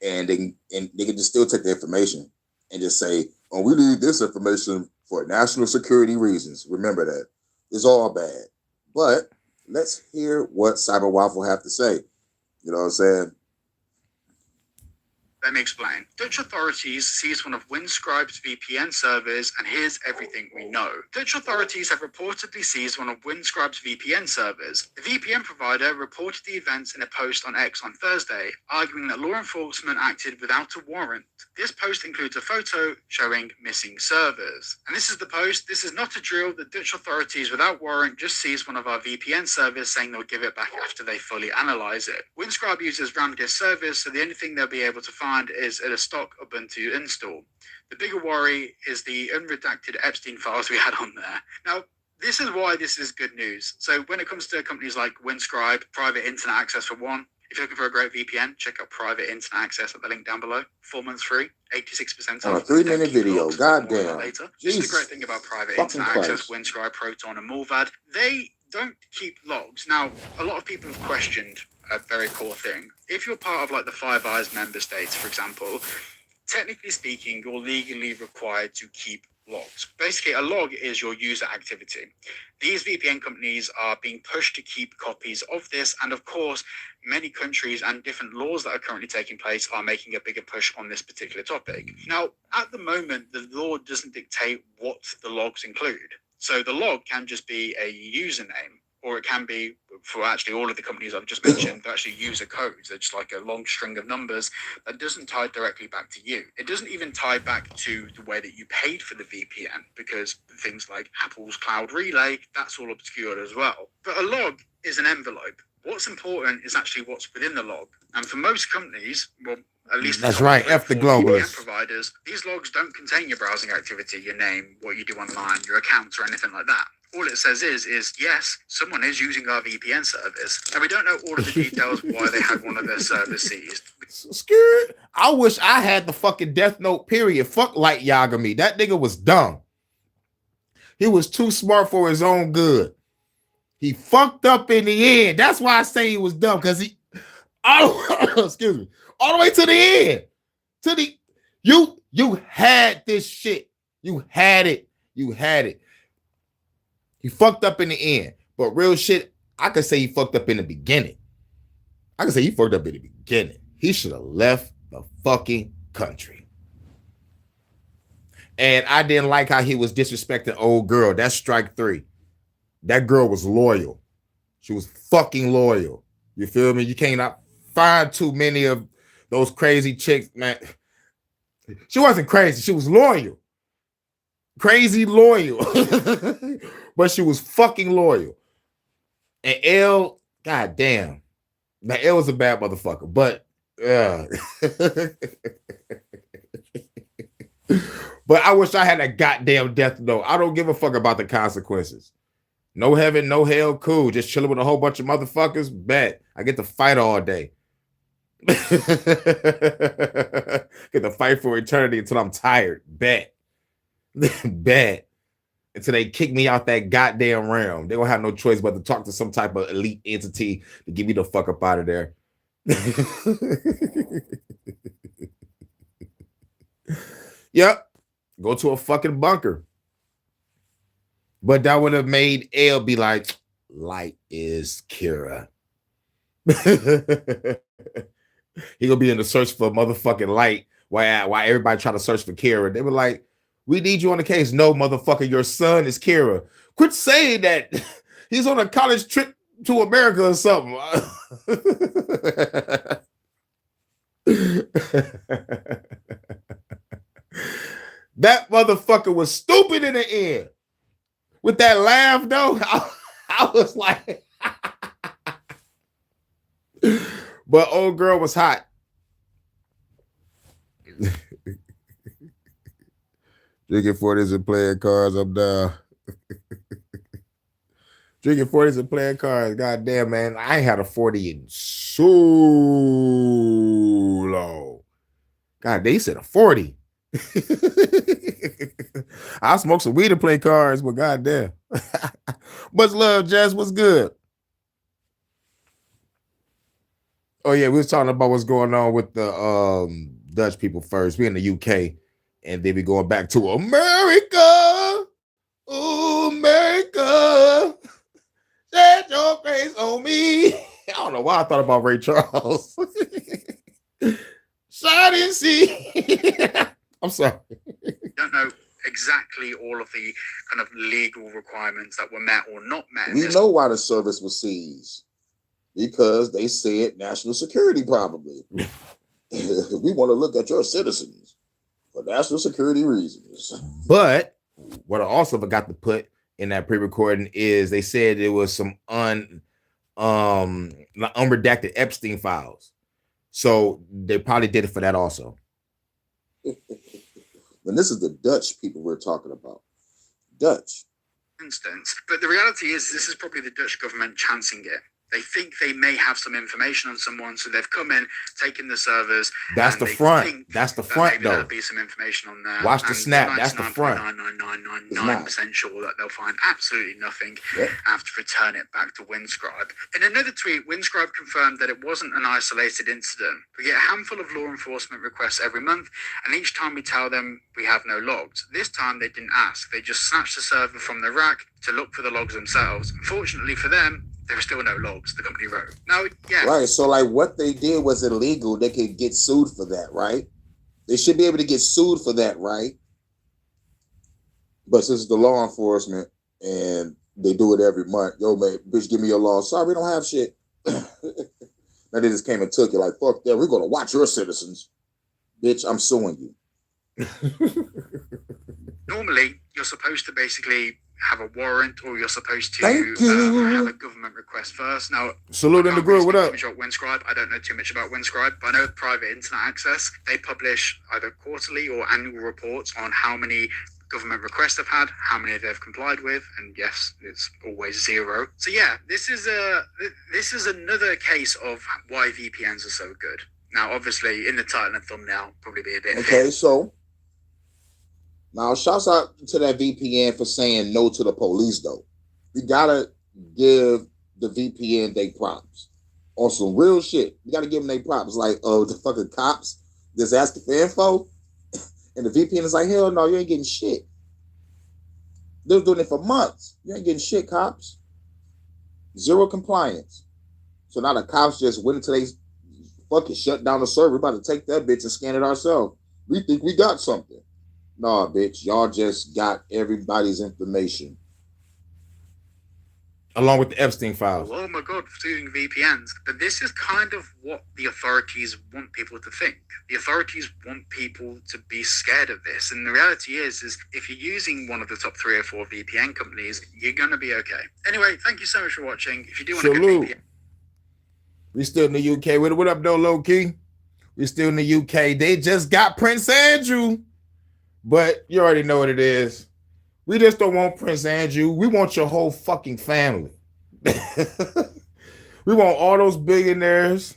and they can just still take the information and just say, oh, we need this information for national security reasons. Remember that. It's all bad. But let's hear what Cyber Waffle have to say. You know what I'm saying? Let me explain. Dutch authorities seized one of Windscribe's VPN servers, and here's everything we know. Dutch authorities have reportedly seized one of Windscribe's VPN servers. The VPN provider reported the events in a post on X on Thursday, arguing that law enforcement acted without a warrant. This post includes a photo showing missing servers. And this is the post. This is not a drill. The Dutch authorities, without warrant, just seized one of our VPN servers, saying they'll give it back after they fully analyze it. Windscribe uses Ramdisk servers, so the only thing they'll be able to find is a stock Ubuntu install. The bigger worry is the unredacted Epstein files we had on there. Now, this is why this is good news. So when it comes to companies like Windscribe, private internet access for one, if you're looking for a great VPN, check out private internet access at the link down below. 4 months free, 86% On a off. 3-minute video, goddamn. This is the great thing about private internet access, Windscribe, Proton, and Mulvad. They don't keep logs. Now, a lot of people have questioned a very core thing. If you're part of like the Five Eyes member states, for example, technically speaking, you're legally required to keep logs. Basically, a log is your user activity. These VPN companies are being pushed to keep copies of this, and of course, many countries and different laws that are currently taking place are making a bigger push on this particular topic. Now, at the moment, the law doesn't dictate what the logs include. So the log can just be a username, or it can be, for actually all of the companies I've just mentioned, they're actually user codes. They're just like a long string of numbers that doesn't tie directly back to you. It doesn't even tie back to the way that you paid for the VPN, because things like Apple's Cloud Relay, that's all obscured as well. But a log is an envelope. What's important is actually what's within the log. And for most companies, well, at least that's right, F the globalists. Providers, these logs don't contain your browsing activity, your name, what you do online, your accounts, or anything like that. All it says is yes, someone is using our VPN service, and we don't know all of the details why they had one of their servers seized. Scared. I wish I had the fucking Death Note, period. Fuck Light Yagami. That nigga was dumb. He was too smart for his own good. He fucked up in the end. That's why I say he was dumb, because he excuse me, all the way to the end. To the you had this shit. You had it. You had it. He fucked up in the end. But real shit, I could say he fucked up in the beginning. I could say he fucked up in the beginning. He should have left the fucking country. And I didn't like how he was disrespecting old girl. That's strike 3. That girl was loyal. She was fucking loyal. You feel me? You cannot find too many of those crazy chicks, man. She wasn't crazy. She was loyal. Crazy loyal. But she was fucking loyal. And L, goddamn. Now, L was a bad motherfucker, but but I wish I had a goddamn death note. I don't give a fuck about the consequences. No heaven, no hell, cool. Just chilling with a whole bunch of motherfuckers, bet. I get to fight all day. Get to fight for eternity until I'm tired, bet. Bet. Until they kick me out that goddamn realm. They don't have no choice but to talk to some type of elite entity to get me the fuck up out of there. Yep. Go to a fucking bunker. But that would have made L be like, Light is Kira. He gonna be in the search for motherfucking Light while everybody try to search for Kira. They were like, we need you on the case. No, motherfucker, your son is Kira. Quit saying that. He's on a college trip to America or something. That motherfucker was stupid in the end. With that laugh, though, I was like, but old girl was hot. Drinking 40s and playing cards, I'm down. Drinking 40s and playing cards. God damn, man. I ain't had a 40 in so long. God, they said a 40. I'll smoke some weed and play cards, but goddamn. Much love, Jazz. What's good? Oh, yeah, we was talking about what's going on with the Dutch people first. We in the UK, and then we going back to America. Ooh, America. Set your face on me. I don't know why I thought about Ray Charles. Shine and see. I'm sorry. Don't know exactly all of the kind of legal requirements that were met or not met. We know why the service was seized. Because they said national security, probably. We want to look at your citizens for national security reasons. But what I also forgot to put in that pre-recording is they said it was some unredacted Epstein files. So they probably did it for that also. And this is the Dutch people we're talking about. Dutch. Instance. But the reality is this is probably the Dutch government chancing it. They think they may have some information on someone, so they've come in, taken the servers. That's the front. That's the front, though. There'll be some information on there. Watch the snap. That's the front. 99.999% sure that they'll find absolutely nothing after return it back to Windscribe. In another tweet, Windscribe confirmed that it wasn't an isolated incident. We get a handful of law enforcement requests every month, and each time we tell them we have no logs. This time they didn't ask. They just snatched the server from the rack to look for the logs themselves. Unfortunately for them, there are still no logs, the company wrote. Now, yeah. Right, so like what they did was illegal. They could get sued for that, right? They should be able to get sued for that, right? But since it's the law enforcement and they do it every month, yo, man, bitch, give me your law. Sorry, we don't have shit. Now they just came and took it like, fuck that, we're going to watch your citizens. Bitch, I'm suing you. Normally, you're supposed to basically have a warrant, or you're supposed to have a government request first. Now, salute in the group. What up? Windscribe. I don't know too much about Windscribe, but I know private internet access. They publish either quarterly or annual reports on how many government requests they've had, how many they've complied with, and yes, it's always 0. So yeah, this is another case of why VPNs are so good. Now, obviously, in the title and thumbnail, probably be a bit. Okay, so. Now, shouts out to that VPN for saying no to the police, though. We gotta give the VPN their props on some real shit. We gotta give them their props. Like, the fucking cops just asking for info, and the VPN is like, hell no, you ain't getting shit. They were doing it for months. You ain't getting shit, cops. 0 compliance. So now the cops just went into they fucking shut down the server. We're about to take that bitch and scan it ourselves. We think we got something. Nah, bitch, y'all just got everybody's information. Along with the Epstein files. Oh my God, doing VPNs. But this is kind of what the authorities want people to think. The authorities want people to be scared of this. And the reality is if you're using one of the top 3 or 4 VPN companies, you're going to be okay. Anyway, thank you so much for watching. If you do want to get VPN. We still in the UK. What up, though, low key? We still in the UK. They just got Prince Andrew. But you already know what it is. We just don't want Prince Andrew. We want your whole fucking family. We want all those billionaires.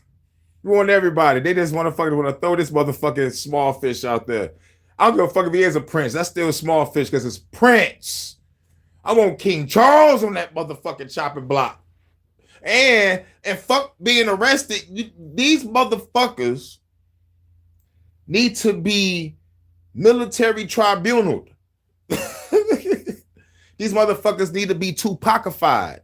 We want everybody. They just want to throw this motherfucking small fish out there. I don't give a fuck if he is a prince. That's still a small fish because it's Prince. I want King Charles on that motherfucking chopping block. And fuck being arrested. These motherfuckers need to be military tribunal. These motherfuckers need to be Tupacified.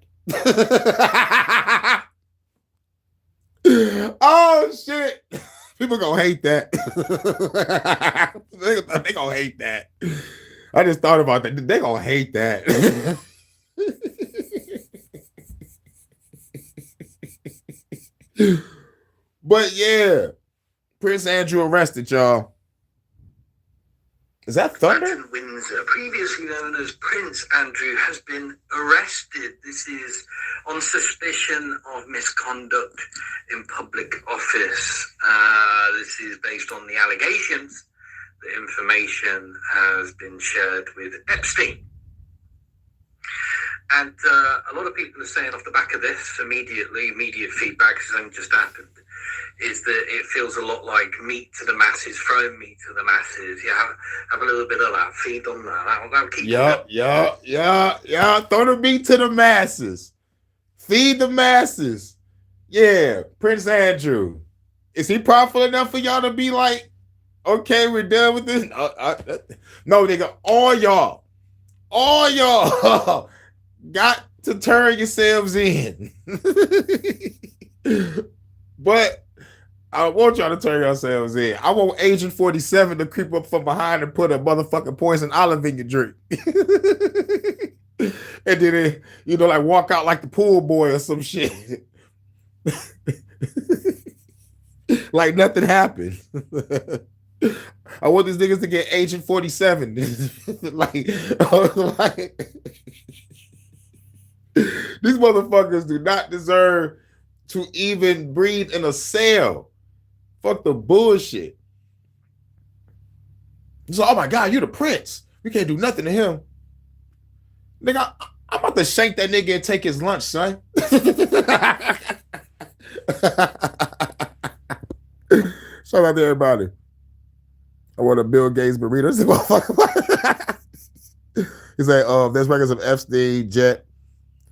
Oh shit. People gonna hate that. They gonna hate that. I just thought about that. They gonna hate that. But yeah, Prince Andrew arrested, y'all. Is that Thunder? In Windsor, previously known as Prince Andrew, has been arrested. This is on suspicion of misconduct in public office. This is based on the allegations that information has been shared with Epstein. And a lot of people are saying off the back of this, immediate feedback has only just happened, is that it feels a lot like meat to the masses, throwing meat to the masses. Yeah, have a little bit of that, feed on that. That'll keep Yeah. Throw the meat to the masses. Feed the masses. Yeah, Prince Andrew. Is he powerful enough for y'all to be like, okay, we're done with this? No, nigga, all y'all got to turn yourselves in. But I want y'all to turn yourselves in. I want Agent 47 to creep up from behind and put a motherfucking poison olive in your drink. And then it, like walk out like the pool boy or some shit. Like nothing happened. I want these niggas to get Agent 47. like these motherfuckers do not deserve to even breathe in a cell. Fuck the bullshit. So, oh my God, you the prince. We can't do nothing to him. Nigga, I'm about to shank that nigga and take his lunch, son. Shout out to everybody. I want a Bill Gates burrito. He said, there's records of Epstein jet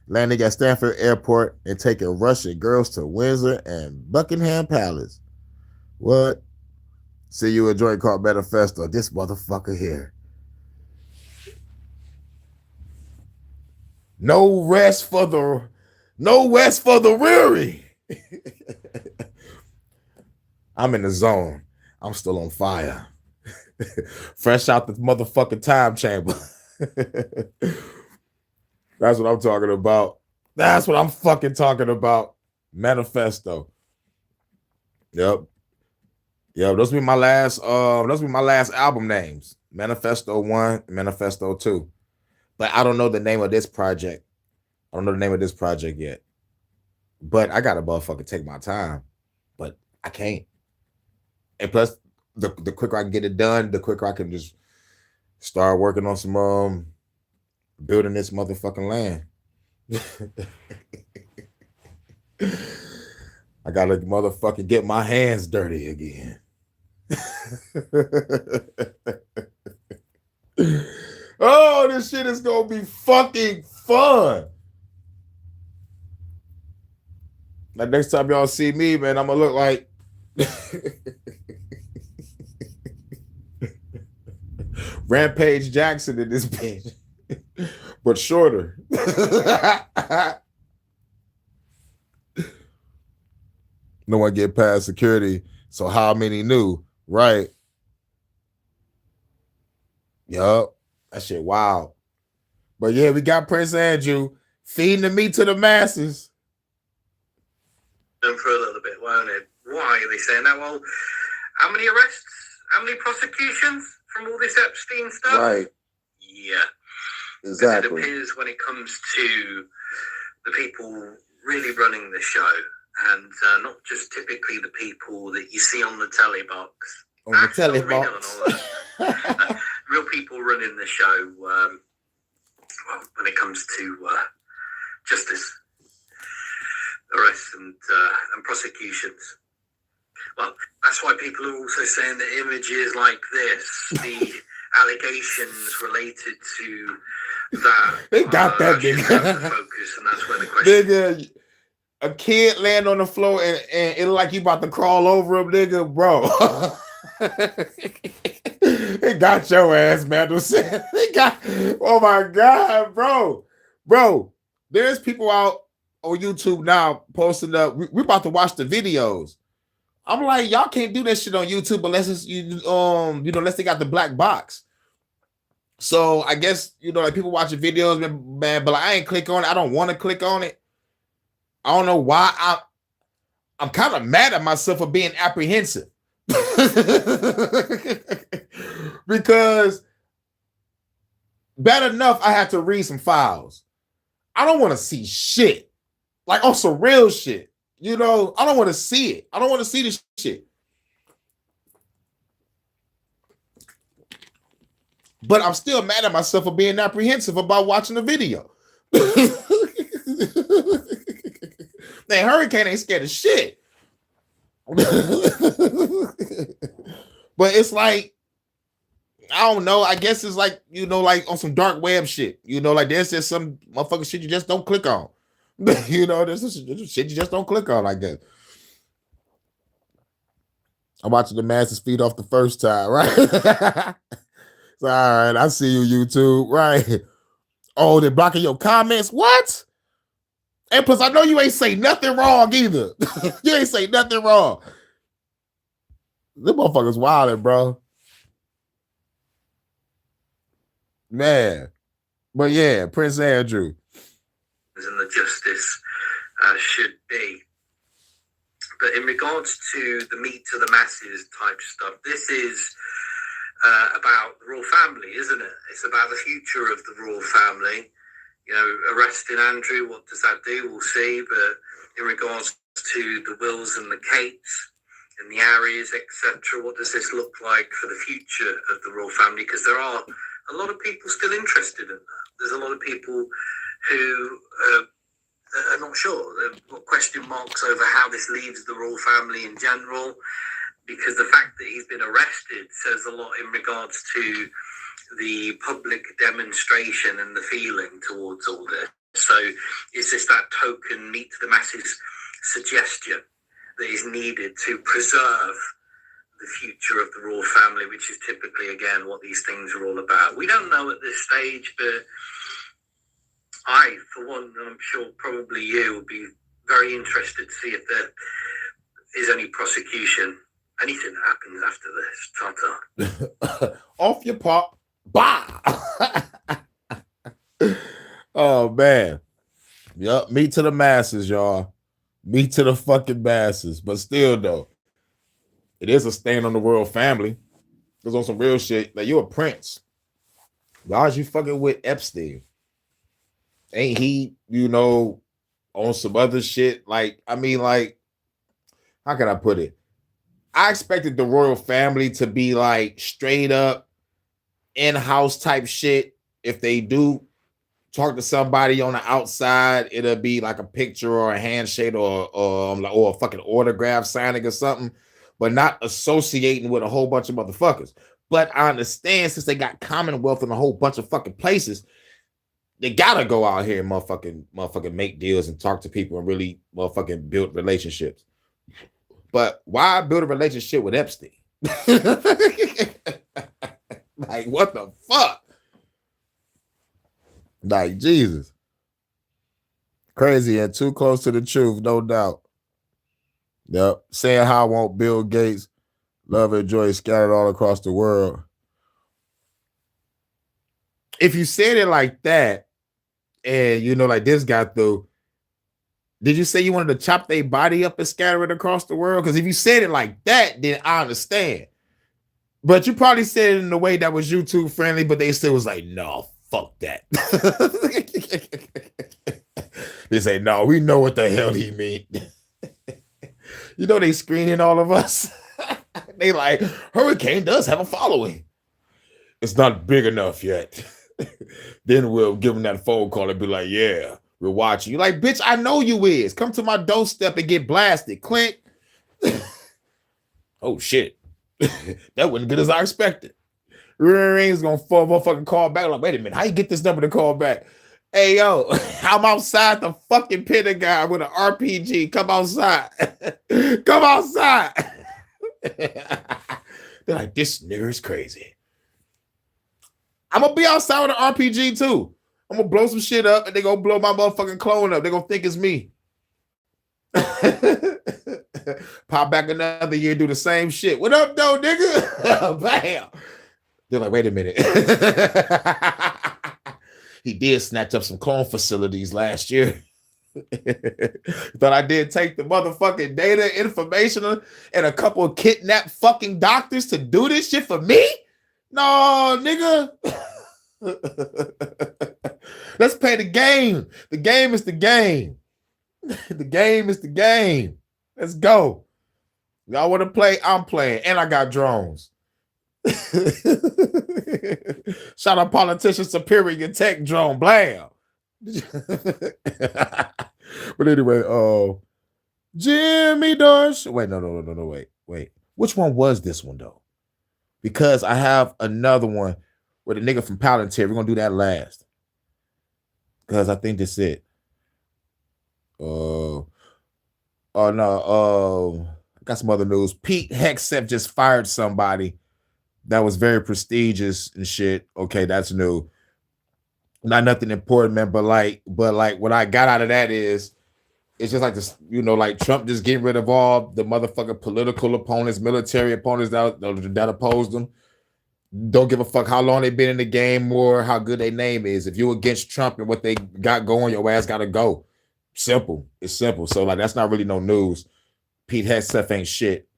landing at Stanford Airport and taking Russian girls to Windsor and Buckingham Palace. What? See you a joint called Manifesto. This motherfucker here. No rest for the Riri. I'm in the zone. I'm still on fire. Fresh out the motherfucking time chamber. That's what I'm talking about. That's what I'm fucking talking about. Manifesto. Yep. Those will be my last album names. Manifesto 1, Manifesto 2. But I don't know the name of this project. I don't know the name of this project yet. But I gotta motherfucking take my time. But I can't. And plus, the quicker I can get it done, the quicker I can just start working on some building this motherfucking land. I gotta motherfucking get my hands dirty again. Oh, this shit is gonna be fucking fun. Like next time y'all see me, man, I'm gonna look like Rampage Jackson in this bitch, but shorter. No one get past security, so how many knew? Right. Yup. That shit wild. But yeah, we got Prince Andrew feeding the meat to the masses. For a little bit, won't it? Why are they saying that? Well, how many arrests? How many prosecutions from all this Epstein stuff? Right. Yeah. Exactly. It appears when it comes to the people really running the show, and not just typically the people that you see on the telly box. On the telly box. Real people running the show, well, when it comes to justice, arrests and prosecutions. Well, that's why people are also saying that images like this, the allegations related to that, they got that nigga. Focus, and that's where the question. Nigga, a kid land on the floor and it look like you about to crawl over him, nigga, bro. They got your ass, man. They got, oh my God, bro. There's people out on YouTube now posting up. We're about to watch the videos. I'm like, y'all can't do that shit on YouTube unless it's unless they got the black box. So I guess like people watching videos, man, but like, I ain't click on it. I don't want to click on it. I don't know why. I'm kind of mad at myself for being apprehensive. Because bad enough I had to read some files. I don't want to see shit. Like on some real shit. I don't want to see it. I don't want to see this shit. But I'm still mad at myself for being apprehensive about watching the video. That hurricane ain't scared of shit. But it's like, I don't know. I guess it's like, like on some dark web shit. Like there's just some motherfucking shit you just don't click on. There's shit you just don't click on, I guess. I'm watching the masses feed off the first time, right? So, all right, I see you, YouTube, right? Oh, they're blocking your comments? What? And plus, I know you ain't say nothing wrong either. You ain't say nothing wrong. Them motherfuckers wildin', bro. Man. But yeah, Prince Andrew. And the justice should be. But in regards to the meat to the masses type stuff, this is about the royal family, isn't it? It's about the future of the royal family. Arresting Andrew, what does that do? We'll see. But in regards to the Wills and the Kates and the Harrys, etc., what does this look like for the future of the royal family? Because there are a lot of people still interested in that. There's a lot of people who are not sure. They've got question marks over how this leaves the royal family in general, because the fact that he's been arrested says a lot in regards to the public demonstration and the feeling towards all this. So is this that token meat to the masses suggestion that is needed to preserve the future of the royal family, which is typically, again, what these things are all about? We don't know at this stage, but I, for one, and I'm sure probably you, will be very interested to see if there is any prosecution, anything that happens after this. Ta-ta. Off your pop. Bah! Oh, man. Yup, meat to the masses, y'all. Meat to the fucking masses. But still, though, it is a stain on the royal family. Because on some real shit, like, you're a prince. Why is you fucking with Epstein? Ain't he, on some other shit? Like, I mean, like, how can I put it? I expected the royal family to be like straight up in-house type shit. If they do talk to somebody on the outside, it'll be like a picture or a handshake or a fucking autograph signing or something, but not associating with a whole bunch of motherfuckers. But I understand, since they got Commonwealth in a whole bunch of fucking places, they gotta go out here and motherfucking make deals and talk to people and really motherfucking build relationships. But why build a relationship with Epstein? Like, what the fuck? Like, Jesus. Crazy and too close to the truth, no doubt. Yep. Saying how I want Bill Gates, love and joy scattered all across the world. If you said it like that, and like this guy through, did you say you wanted to chop their body up and scatter it across the world? Because if you said it like that, then I understand. But you probably said it in a way that was YouTube friendly, but they still was like, no, fuck that. They say, no, we know what the hell he mean. They screening all of us. They like, Hurricane does have a following. It's not big enough yet. Then we'll give him that phone call and be like, yeah, we're watching. You like, bitch, I know you is. Come to my doorstep and get blasted. Click. Oh, shit. That wasn't good as I expected. Ring's gonna fucking call back. Like, wait a minute, how you get this number to call back? Hey, yo, I'm outside the fucking Pentagon with an RPG. Come outside. Come outside. They're like, this nigga is crazy. I'm gonna be outside with an RPG too. I'm gonna blow some shit up and they gonna blow my motherfucking clone up. They're gonna think it's me. Pop back another year, do the same shit. What up, though, nigga? Bam. They're like, wait a minute. He did snatch up some clone facilities last year. Thought I did take the motherfucking data, information, and a couple of kidnapped fucking doctors to do this shit for me? No, nigga. Let's play the game. The game is the game. The game is the game. Let's go. Y'all want to play? I'm playing. And I got drones. Shout out politician superior tech drone. Blam. But anyway, Jimmy Dores. Wait, no, wait. Which one was this one though? Because I have another one with a nigga from Palantir. We're gonna do that last. Because I think that's it. Oh no. I got some other news. Pete Hegseth just fired somebody that was very prestigious and shit. Okay, that's new. Not nothing important, man. But like what I got out of that is it's just like this, like Trump just getting rid of all the motherfucking political opponents, military opponents that opposed him. Don't give a fuck how long they've been in the game or how good their name is. If you're against Trump and what they got going, your ass gotta go. Simple. It's simple. So like that's not really no news. Pete Hegseth ain't shit.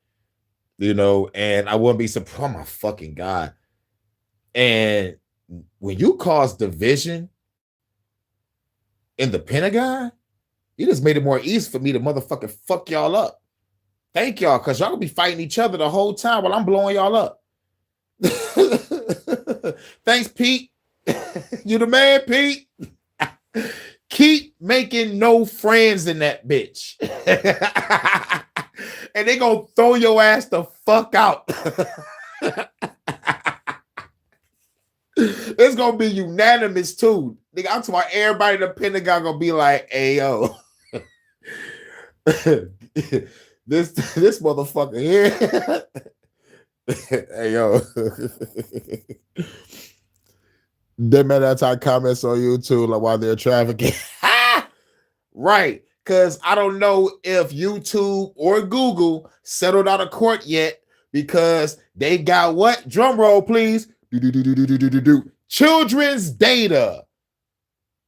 And I wouldn't be surprised. Oh my fucking God. And when you cause division in the Pentagon, you just made it more easy for me to motherfucking fuck y'all up. Thank y'all, because y'all gonna be fighting each other the whole time while I'm blowing y'all up. Thanks, Pete. You the man, Pete. Keep making no friends in that bitch. And they gonna throw your ass the fuck out. It's gonna be unanimous too. Nigga, I'm talking about everybody in the Pentagon gonna be like, hey yo. this motherfucker here. Hey yo. They made anti-comments on YouTube like while they're trafficking. Right. Because I don't know if YouTube or Google settled out of court yet because they got what? Drum roll, please. Children's data.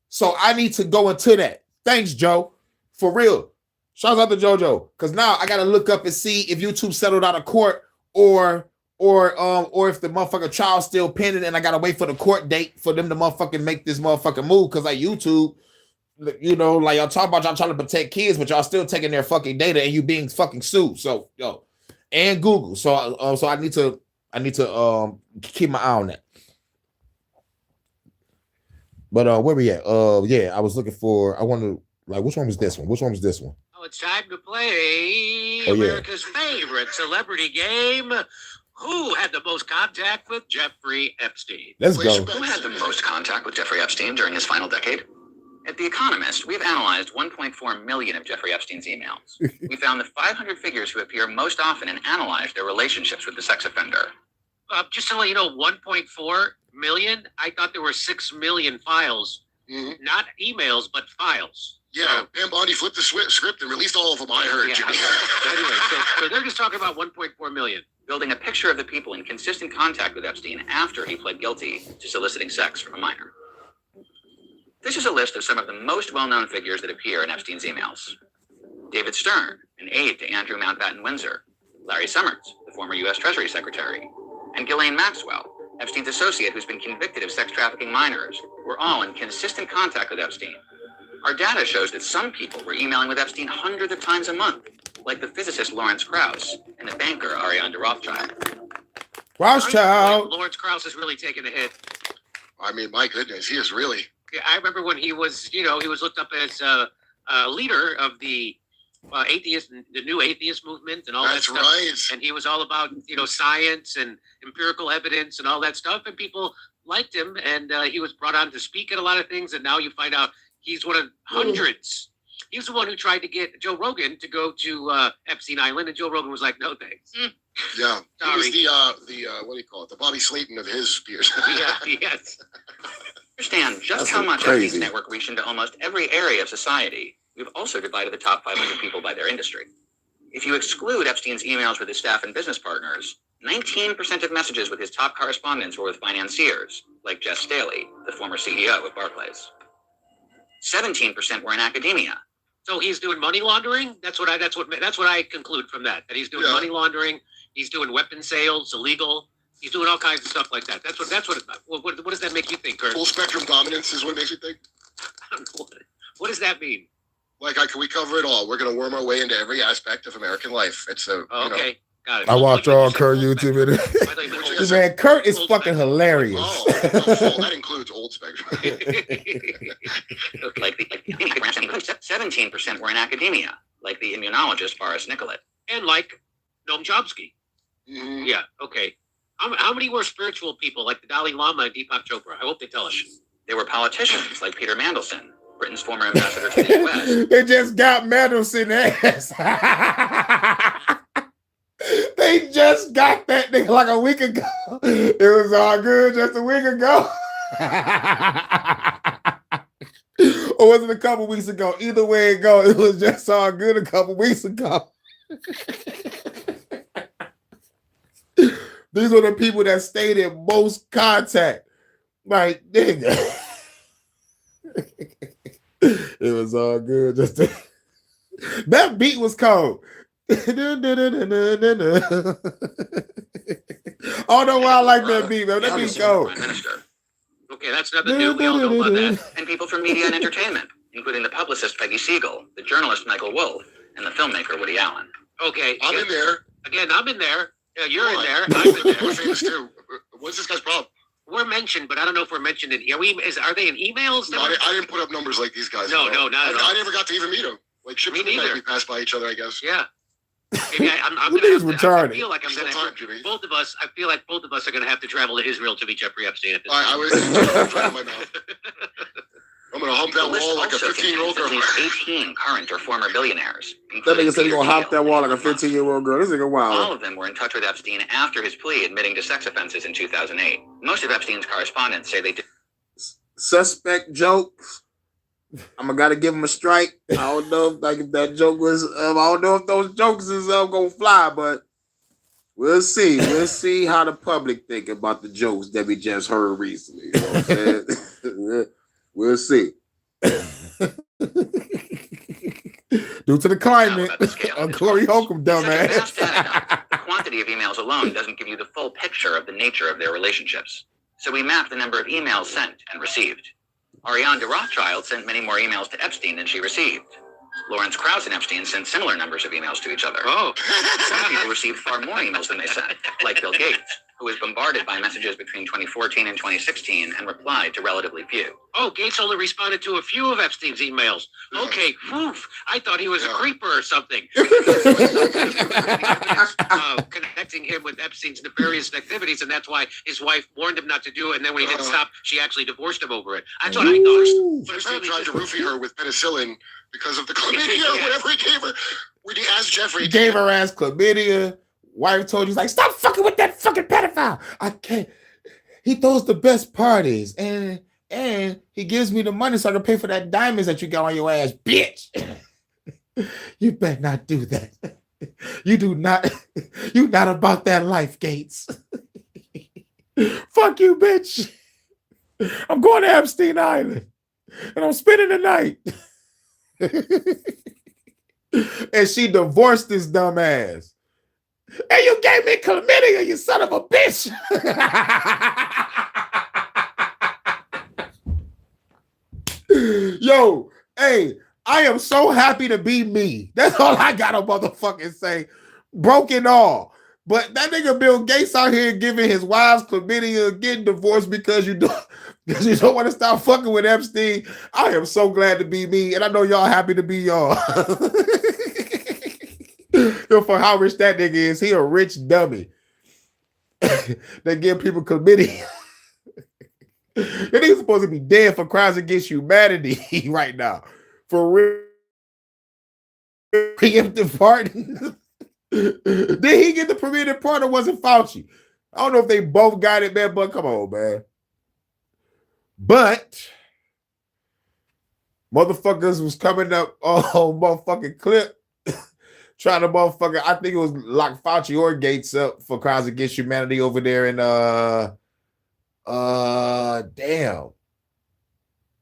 So I need to go into that. Thanks, Joe. For real. Shout out to JoJo. Because now I gotta look up and see if YouTube settled out of court or if the motherfucking trial's still pending and I gotta wait for the court date for them to motherfucking make this motherfucking move. Because like YouTube, like y'all talk about y'all trying to protect kids, but y'all still taking their fucking data and you being fucking sued. So and Google. So I need to keep my eye on that. But where we at? Yeah, I was looking for. I wonder, like, which one was this one? Oh, it's time to play America's favorite celebrity game. Who had the most contact with Jeffrey Epstein? Let's go. Who had the most contact with Jeffrey Epstein during his final decade? At The Economist, we've analyzed 1.4 million of Jeffrey Epstein's emails. We found the 500 figures who appear most often and analyzed their relationships with the sex offender. Just to let you know, 1.4 million? I thought there were 6 million files. Mm-hmm. Not emails, but files. Yeah, Pam Bondi flipped the script and released all of them, I heard, Jimmy. Anyway, so they're just talking about 1.4 million. Building a picture of the people in consistent contact with Epstein after he pled guilty to soliciting sex from a minor. This is a list of some of the most well-known figures that appear in Epstein's emails. David Stern, an aide to Andrew Mountbatten Windsor. Larry Summers, the former U.S. Treasury Secretary. And Ghislaine Maxwell, Epstein's associate who's been convicted of sex trafficking minors, were all in consistent contact with Epstein. Our data shows that some people were emailing with Epstein hundreds of times a month, like the physicist Lawrence Krauss and the banker Ariane de Rothschild. Rothschild! Lawrence Krauss has really taken a hit. I mean, my goodness, he is really... Yeah, I remember when he was, he was looked up as a leader of the the new atheist movement and all that stuff. That's right. And he was all about, science and empirical evidence and all that stuff. And people liked him. And he was brought on to speak at a lot of things. And now you find out he's one of hundreds. He was the one who tried to get Joe Rogan to go to Epstein Island. And Joe Rogan was like, no, thanks. Yeah. Sorry. He was the what do you call it? The Bobby Slayton of his peers. Yeah, yes. Understand just how much Epstein's network reached into almost every area of society. We've also divided the top 500 people by their industry. If you exclude Epstein's emails with his staff and business partners, 19% of messages with his top correspondents were with financiers, like Jess Staley, the former CEO of Barclays. 17% were in academia. So he's doing money laundering? That's what I conclude from that. That he's doing money laundering. He's doing weapon sales, illegal. He's doing all kinds of stuff like that. What does that make you think, Kurt? Full spectrum dominance is what it makes you think. What does that mean? Like, we cover it all. We're going to worm our way into every aspect of American life. It's okay. Got it. I watch all Kurt YouTube videos. Man, Kurt is fucking hilarious. That includes old spectrum. Like the 17% were in academia, like the immunologist Boris Nicollet. And like Noam Chomsky. Mm-hmm. Yeah, okay. How many were spiritual people like the Dalai Lama and Deepak Chopra? I hope they tell us. They were politicians like Peter Mandelson, Britain's former ambassador to the U.S. They just got Mandelson ass. They just got that nigga like a week ago. It was all good just a week ago. Or was it a couple weeks ago? Either way it go, it was just all good a couple weeks ago. These were the people that stayed in most contact. Like, nigga. It was all good. That beat was cold. I don't know why I like that beat, man. That beat cold. Okay, that's nothing new. We all know about that. And people from media and entertainment, including the publicist Peggy Siegel, the journalist Michael Wolff, and the filmmaker Woody Allen. Okay. I'm in there. Again, I'm in there. You're in there. I'm in there. We're famous too. What's this guy's problem? We're mentioned, but I don't know if we're mentioned in. Are they in emails? No, I didn't put up numbers like these guys. No, not at all. I never got to even meet them. Like, Me neither. We passed by each other, I guess. Yeah. Maybe I'm gonna retarded. I feel like I'm gonna have to, both of us. I feel like both of us are gonna have to travel to Israel to meet Jeffrey Epstein. At this I was trying my mouth. I'm gonna hump that wall like a 15-year-old girl. At least 18 current or former billionaires. That nigga said he's gonna hop that wall like a 15-year-old girl. This nigga wild. All of them were in touch with Epstein after his plea admitting to sex offenses in 2008. Most of Epstein's correspondents say they did. Suspect jokes. I'm gotta give him a strike. I don't know if that joke was. I don't know if those jokes is gonna fly, but we'll see. We'll see how the public think about the jokes that we just heard recently. You know what I'm saying? We'll see. Due to the climate, Corey Holcomb, dumbass. The quantity of emails alone doesn't give you the full picture of the nature of their relationships. So we mapped the number of emails sent and received. Ariane de Rothschild sent many more emails to Epstein than she received. Lawrence Krauss and Epstein sent similar numbers of emails to each other. Oh. Some people received far more emails than they sent, like Bill Gates, who was bombarded by messages between 2014 and 2016 and replied to relatively few. Oh, Gates only responded to a few of Epstein's emails. Okay, woof. I thought he was a creeper or something. Connecting him with Epstein's nefarious activities, and that's why his wife warned him not to do it, and then when he didn't stop, she actually divorced him over it. That's what I thought. First they tried to roofie her with penicillin because of the chlamydia or whatever he gave her. When he asked Jeffrey. He gave her ass chlamydia. Wife told you, like, stop fucking with that fucking pedophile. I can't. He throws the best parties, and he gives me the money so I can pay for that diamonds that you got on your ass, bitch. You better not do that. You do not. You not about that life, Gates. Fuck you, bitch. I'm going to Epstein Island, and I'm spending the night. And she divorced this dumb ass. And you gave me chlamydia, you son of a bitch. Yo, hey, I am so happy to be me. That's all I gotta motherfucking say. Broken all. But that nigga Bill Gates out here giving his wives chlamydia, getting divorced because you don't want to stop fucking with Epstein. I am so glad to be me, and I know y'all happy to be y'all. Yo, for how rich that nigga is, he a rich dummy. They give people chlamydia. And he's supposed to be dead for crimes against humanity right now. For real. Preemptive pardon. Did he get the preemptive pardon or was it Fauci? I don't know if they both got it, man, but come on, man. But motherfuckers was coming up on motherfucking clip. Trying to motherfucker, I think it was lock Fauci or Gates up for crimes against humanity over there in damn.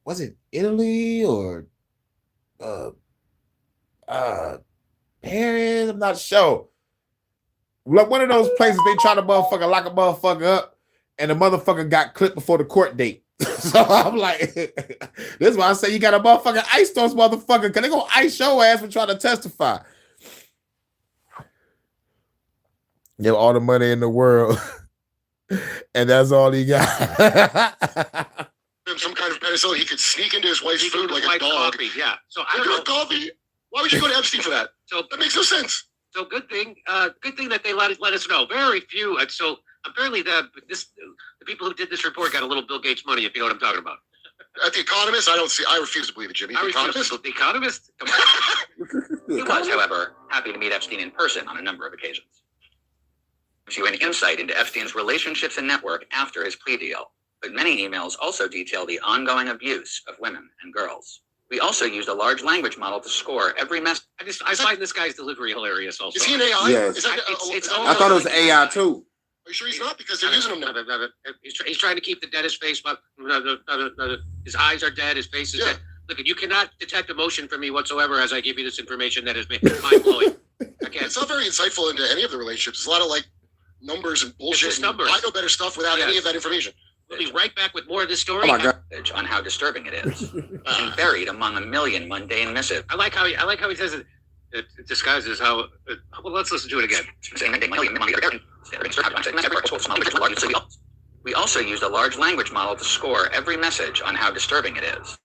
Was it Italy or Paris? I'm not sure. Like one of those places they try to motherfucker lock a motherfucker up and the motherfucker got clipped before the court date. So I'm like, this is why I say you got a motherfucking ice those motherfucker because they gonna ice your ass for trying to testify. Give all the money in the world, and that's all he got. Some kind of penicillin. He could sneak into his wife's food like a dog. Coffee, yeah. So I don't know. Coffee. Why would you go to Epstein for that? So that makes no sense. So good thing that they let us know. Very few. So apparently the people who did this report got a little Bill Gates money, if you know what I'm talking about. At The Economist, I refuse to believe it, Jimmy. The Economist? The Economist? Come on. He was, however, happy to meet Epstein in person on a number of occasions. Gives you an insight into Epstein's relationships and network after his plea deal, but many emails also detail the ongoing abuse of women and girls. We also used a large language model to score every message. I find this guy's delivery hilarious also. Is he an AI? Yes. I thought it was AI too. Are you sure he's not? Because they're using him now. He's trying to keep the deadest face, but his eyes are dead, his face is dead. Look, you cannot detect emotion from me whatsoever as I give you this information that is mind-blowing. It's not very insightful into any of the relationships. It's a lot of like numbers and bullshit. Numbers. I know better stuff without any of that information. We'll be right back with more of this story. Oh my God. On how disturbing it is, and buried among a million mundane missives. I like how he says it disguises how. Well, let's listen to it again. We also used a large language model to score every message on how disturbing it is.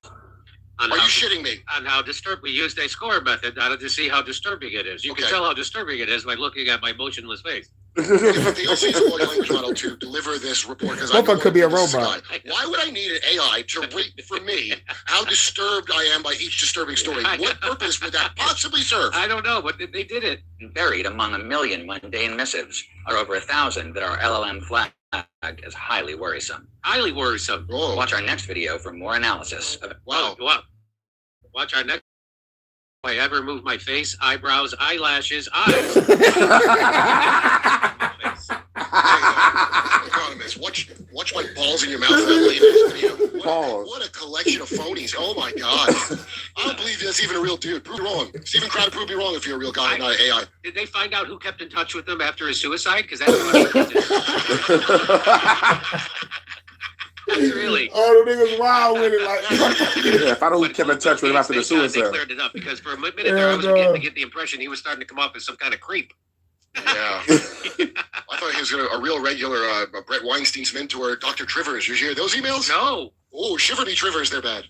Are you shitting me? On how disturbing. We used a score method to see how disturbing it is. You can tell how disturbing it is by looking at my motionless face. They also use a large language model to deliver this report because I could be a robot. Why would I need an AI to rate for me how disturbed I am by each disturbing story? What purpose would that possibly serve? I don't know, but they did it. Buried among a million mundane missives are over 1,000 that our LLM flagged as highly worrisome. Highly worrisome. Whoa. Watch our next video for more analysis of it. Wow. Watch our next. If I ever move my face, eyebrows, eyelashes, eyes. Economist, watch my balls in your mouth. What a collection of phonies! Oh my God, I don't believe that's even a real dude. Prove me wrong. Stephen Crowder, prove me wrong if you're a real guy, not an AI. Did they find out who kept in touch with him after his suicide? Because that's what That's really. Oh, the niggas wild with it. Like, yeah, if I don't keep in touch with him after the suicide. They cleared it up because for a minute there, I was beginning to get the impression he was starting to come off as some kind of creep. Yeah. I thought he was a real regular Brett Weinstein's mentor, Dr. Trivers. You hear those emails? No. Oh, Shiver Me Trivers, they're bad.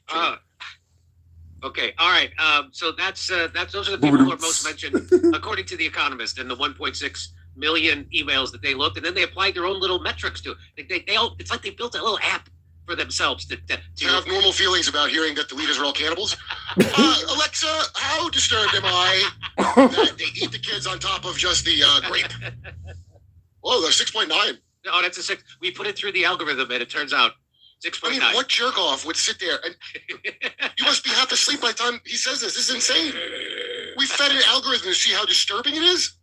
Okay, all right. So that's those are the people who are most mentioned, according to The Economist, and the 1.6 million emails that they looked, and then they applied their own little metrics to it. They all, it's like they built a little app for themselves to have normal feelings about hearing that the leaders are all cannibals. Alexa, how disturbed am I that they eat the kids on top of just the grape? Oh, they're 6.9. Oh, that's a 6. We put it through the algorithm, and it turns out 6.9. I mean, what jerk off would sit there and you must be half asleep by the time he says this? This is insane. We fed an algorithm to see how disturbing it is.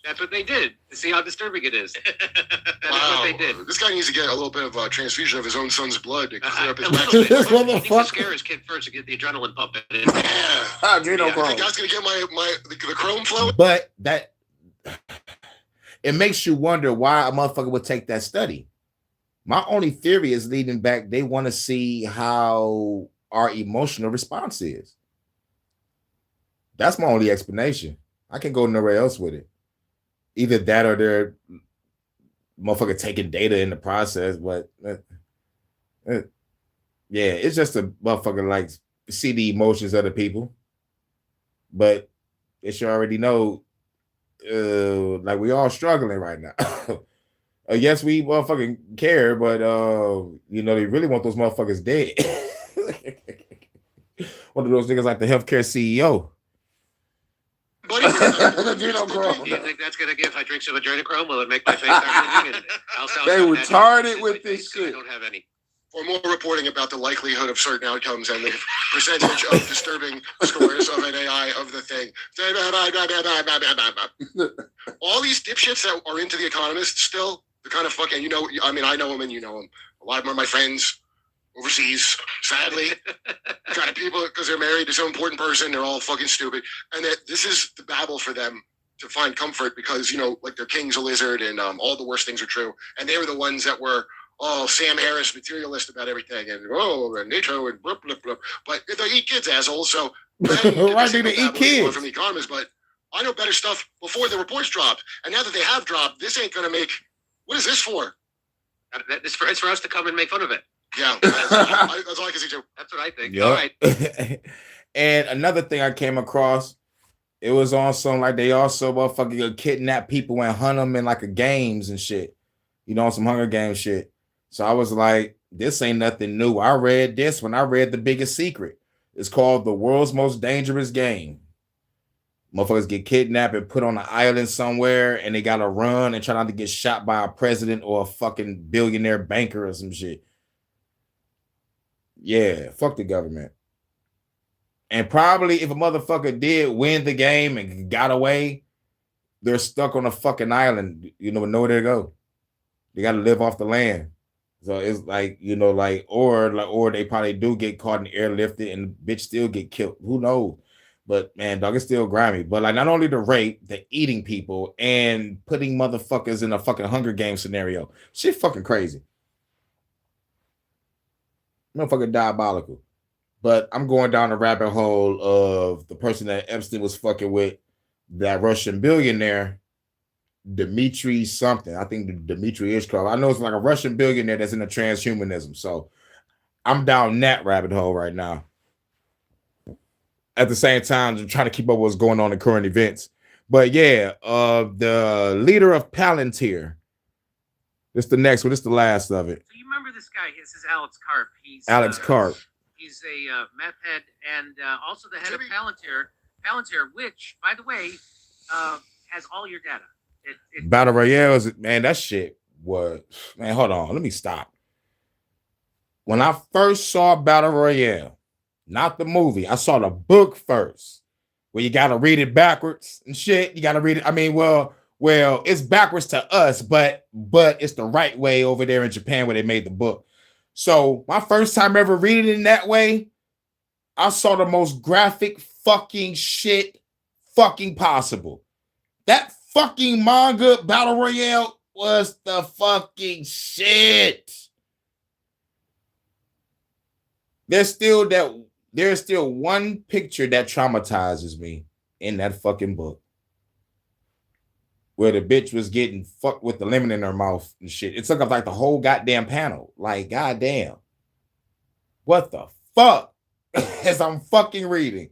That's what they did, to see how disturbing it is. That's wow. what they did. This guy needs to get a little bit of a transfusion of his own son's blood to clear up his back. He needs to scare his kid first to get the adrenaline pumping. Yeah. I think that's going to get the chrome flow. But that, it makes you wonder why a motherfucker would take that study. My only theory is leading back, they want to see how our emotional response is. That's my only explanation. I can go nowhere else with it. Either that or they're motherfucker taking data in the process, but yeah, it's just a motherfucker like see the emotions of the people. But they should already know, like we all struggling right now. Yes, we motherfucking care, but you know, they really want those motherfuckers dead. One of those niggas like the healthcare CEO. Buddy, do you think that's gonna give? If I drink some adrenochrome, will it make my face start moving? They retarded with this shit. I don't have any. For more reporting about the likelihood of certain outcomes and the percentage of disturbing scores of an AI of the thing. All these dipshits that are into The Economist still, the kind of fucking, you know, I mean, I know them and you know them. A lot of them are my friends overseas, sadly. Kind of people, because they're married to some important person, they're all fucking stupid. And that this is the babble for them to find comfort because, you know, like their king's a lizard and all the worst things are true. And they were the ones that were, oh, Sam Harris, materialist about everything, and and NATO, and blah, blah, blah. But they eat kids, assholes. So why do they eat kids? From The Economist, but I know better stuff before the reports dropped. And now that they have dropped, this ain't going to make... What is this for? It's for us to come and make fun of it. Yeah, that's all I can see, too. That's what I think. Yep. All right. And another thing I came across, it was on some like they also motherfucking kidnap people and hunt them in like a games and shit. You know, some Hunger Games shit. So I was like, this ain't nothing new. I read this when I read The Biggest Secret. It's called The World's Most Dangerous Game. Motherfuckers get kidnapped and put on an island somewhere and they gotta run and try not to get shot by a president or a fucking billionaire banker or some shit. Yeah, fuck the government. And probably if a motherfucker did win the game and got away, they're stuck on a fucking island, you know, with nowhere to go. They gotta live off the land. So it's like, you know, or they probably do get caught and airlifted and the bitch still get killed. Who knows? But man, dog, it's still grimy. But like not only the rape, the eating people and putting motherfuckers in a fucking Hunger Games scenario. Shit fucking crazy. Motherfucking diabolical. But I'm going down the rabbit hole of the person that Epstein was fucking with, that Russian billionaire, Dmitry something. I think Dmitry Ishkov. I know it's like a Russian billionaire that's into transhumanism. So I'm down that rabbit hole right now. At the same time, I'm trying to keep up with what's going on in current events. But yeah, the leader of Palantir. This is the next one. This is the last of it. So you remember this guy? This is Alex Karp. Alex Karp. He's a meth head and also the head of Palantir. Palantir, which, by the way, has all your data. Battle Royale is, man, that shit was, man, hold on. Let me stop. When I first saw Battle Royale, not the movie, I saw the book first, where you got to read it backwards and shit. You got to read it. I mean, well, it's backwards to us, but it's the right way over there in Japan where they made the book. So my first time ever reading it in that way, I saw the most graphic fucking shit fucking possible. That fucking manga Battle Royale was the fucking shit. There's still one picture that traumatizes me in that fucking book, where the bitch was getting fucked with the lemon in her mouth and shit. It took up like the whole goddamn panel. Like, goddamn. What the fuck? As I'm fucking reading.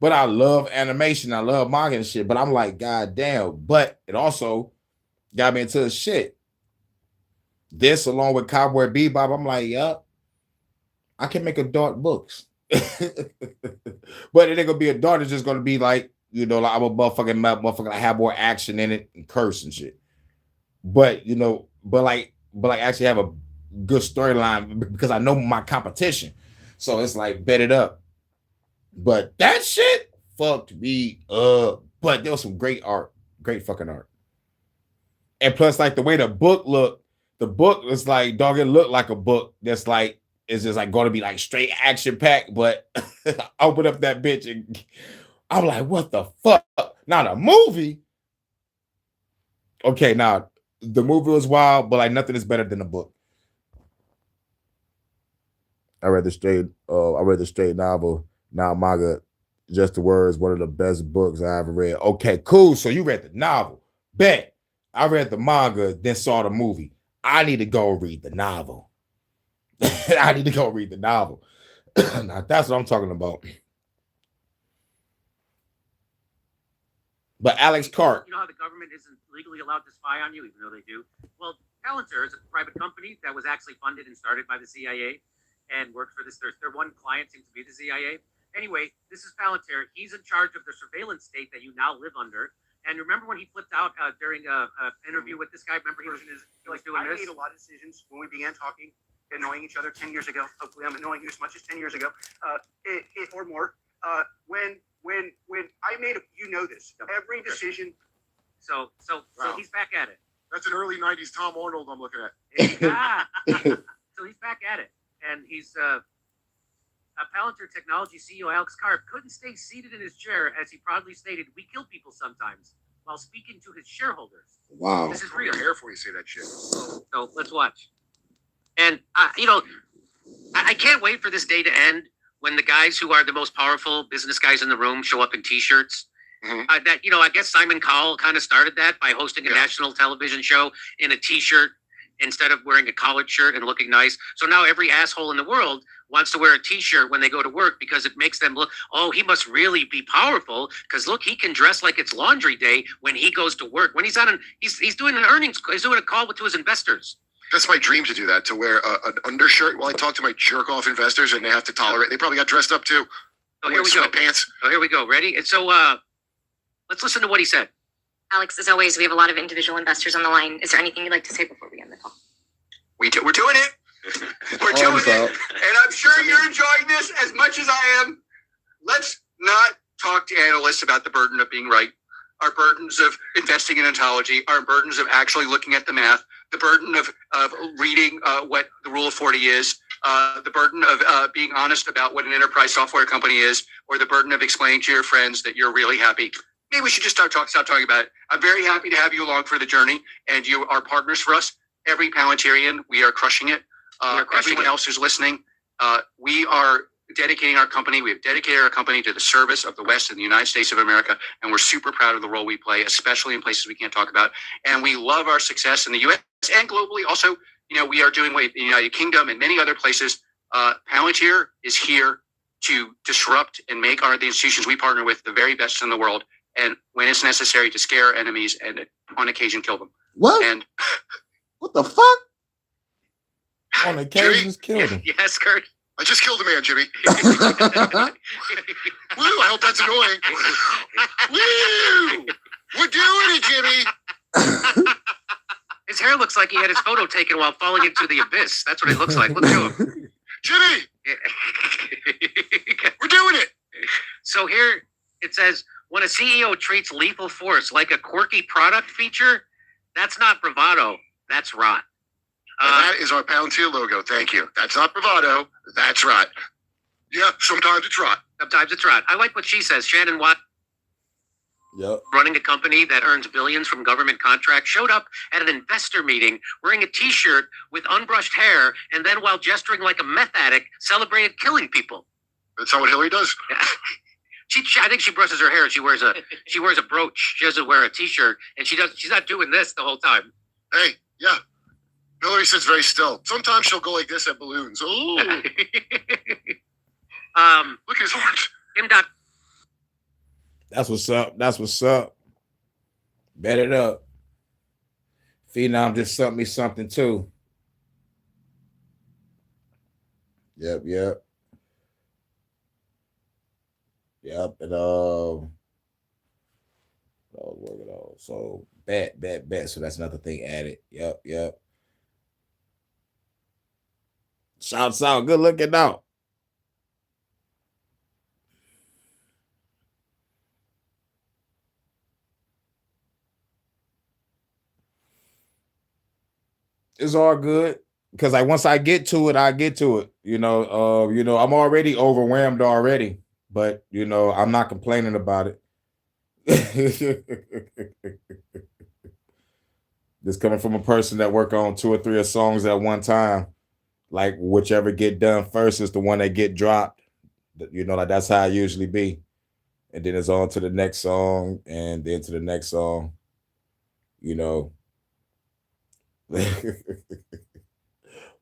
But I love animation. I love manga and shit. But I'm like, goddamn. But it also got me into the shit. This, along with Cowboy Bebop, I'm like, yup, I can make adult books. But it ain't gonna be adult. It's just gonna be like, you know, like I'm a motherfucking I have more action in it and curse and shit. But you know, but like actually have a good storyline because I know my competition. So it's like bet it up. But that shit fucked me up. But there was some great art, great fucking art. And plus, like the way the book looked, the book was like, dog, it looked like a book that's like, it's just like going to be like straight action packed. But I open up that bitch and I'm like, what the fuck? Now the movie. Okay, now the movie was wild, but like nothing is better than the book. I read the straight novel. Now manga, Just the Words, one of the best books I ever read. Okay, cool. So you read the novel. Bet. I read the manga, then saw the movie. I need to go read the novel. I need to go read the novel. Now that's what I'm talking about. But Alex Karp. You know how the government isn't legally allowed to spy on you, even though they do? Well, Palantir is a private company that was actually funded and started by the CIA and worked for this. Their one client seems to be the CIA. Anyway, this is Palantir. He's in charge of the surveillance state that you now live under. And remember when he flipped out during an interview with this guy? Remember he was in his doing I this? made a lot of decisions when we began talking, annoying each other 10 years ago. Hopefully I'm annoying you as much as 10 years ago, or more. When I made, you know this, every decision. So he's back at it. That's an early 90s Tom Arnold I'm looking at. So he's back at it. And he's Palantir Technology CEO Alex Karp couldn't stay seated in his chair as he proudly stated, "We kill people sometimes," while speaking to his shareholders. Wow. This is real. Hair before you say that shit. So let's watch. And I can't wait for this day to end when the guys who are the most powerful business guys in the room show up in t-shirts That, you know, I guess Simon Cowell kind of started that by hosting a national television show in a T-shirt instead of wearing a collared shirt and looking nice. So now every asshole in the world wants to wear a T-shirt when they go to work because it makes them look, oh, he must really be powerful because look, he can dress like it's laundry day when he goes to work. When he's on he's doing he's doing a call to his investors. That's my dream to do that, to wear an undershirt while I talk to my jerk-off investors, and they have to tolerate. They probably got dressed up too. Oh, here we go. Pants. Oh, here we go. Ready? And so let's listen to what he said. Alex, as always, we have a lot of individual investors on the line. Is there anything you'd like to say before we end the call? We're doing it. We're doing it. And I'm sure you're enjoying this as much as I am. Let's not talk to analysts about the burden of being right, our burdens of investing in ontology, our burdens of actually looking at the math, the burden of reading what the Rule of 40 is, the burden of being honest about what an enterprise software company is, or the burden of explaining to your friends that you're really happy. Maybe we should just stop talking about it. I'm very happy to have you along for the journey, and you are partners for us. Every Palantirian, we are crushing it. Everyone else who's listening, we are dedicating our company. We have dedicated our company to the service of the West and the United States of America, and we're super proud of the role we play, especially in places we can't talk about. And we love our success in the U.S. and globally. Also, you know, we are doing in the United Kingdom and many other places. Palantir is here to disrupt and make the institutions we partner with the very best in the world, and when it's necessary, to scare enemies and on occasion kill them. What? And what the fuck? On occasions, kill them. Yes, Kurt. I just killed a man, Jimmy. Woo! I hope that's annoying. Woo! We're doing it, Jimmy. His hair looks like he had his photo taken while falling into the abyss. That's what it looks like. Look at him. Jimmy! We're doing it. So here it says, when a CEO treats lethal force like a quirky product feature, that's not bravado. That's rot. That is our Palantir logo. Thank you. That's not bravado. That's rot. Yeah, sometimes it's rot. Sometimes it's rot. I like what she says. Shannon Watt, running a company that earns billions from government contracts, showed up at an investor meeting wearing a T-shirt with unbrushed hair, and then while gesturing like a meth addict, celebrated killing people. That's not what Hillary does. I think she brushes her hair. She wears a brooch. She doesn't wear a T-shirt, and she's not doing this the whole time. Hey, yeah. Hillary sits very still. Sometimes she'll go like this at balloons. Ooh. Look at his horns. That's what's up. That's what's up. Bet it up. Phenom just sent me something too. Yep. And I was working on. So bet. So that's another thing added. Yep. Shouts out. Good looking out. It's all good because like once I get to it, I get to it. You know, I'm already overwhelmed already, but I'm not complaining about it. This coming from a person that work on 2 or 3 songs at one time. Like whichever get done first is the one that get dropped. Like that's how I usually be. And then it's on to the next song and then to the next song.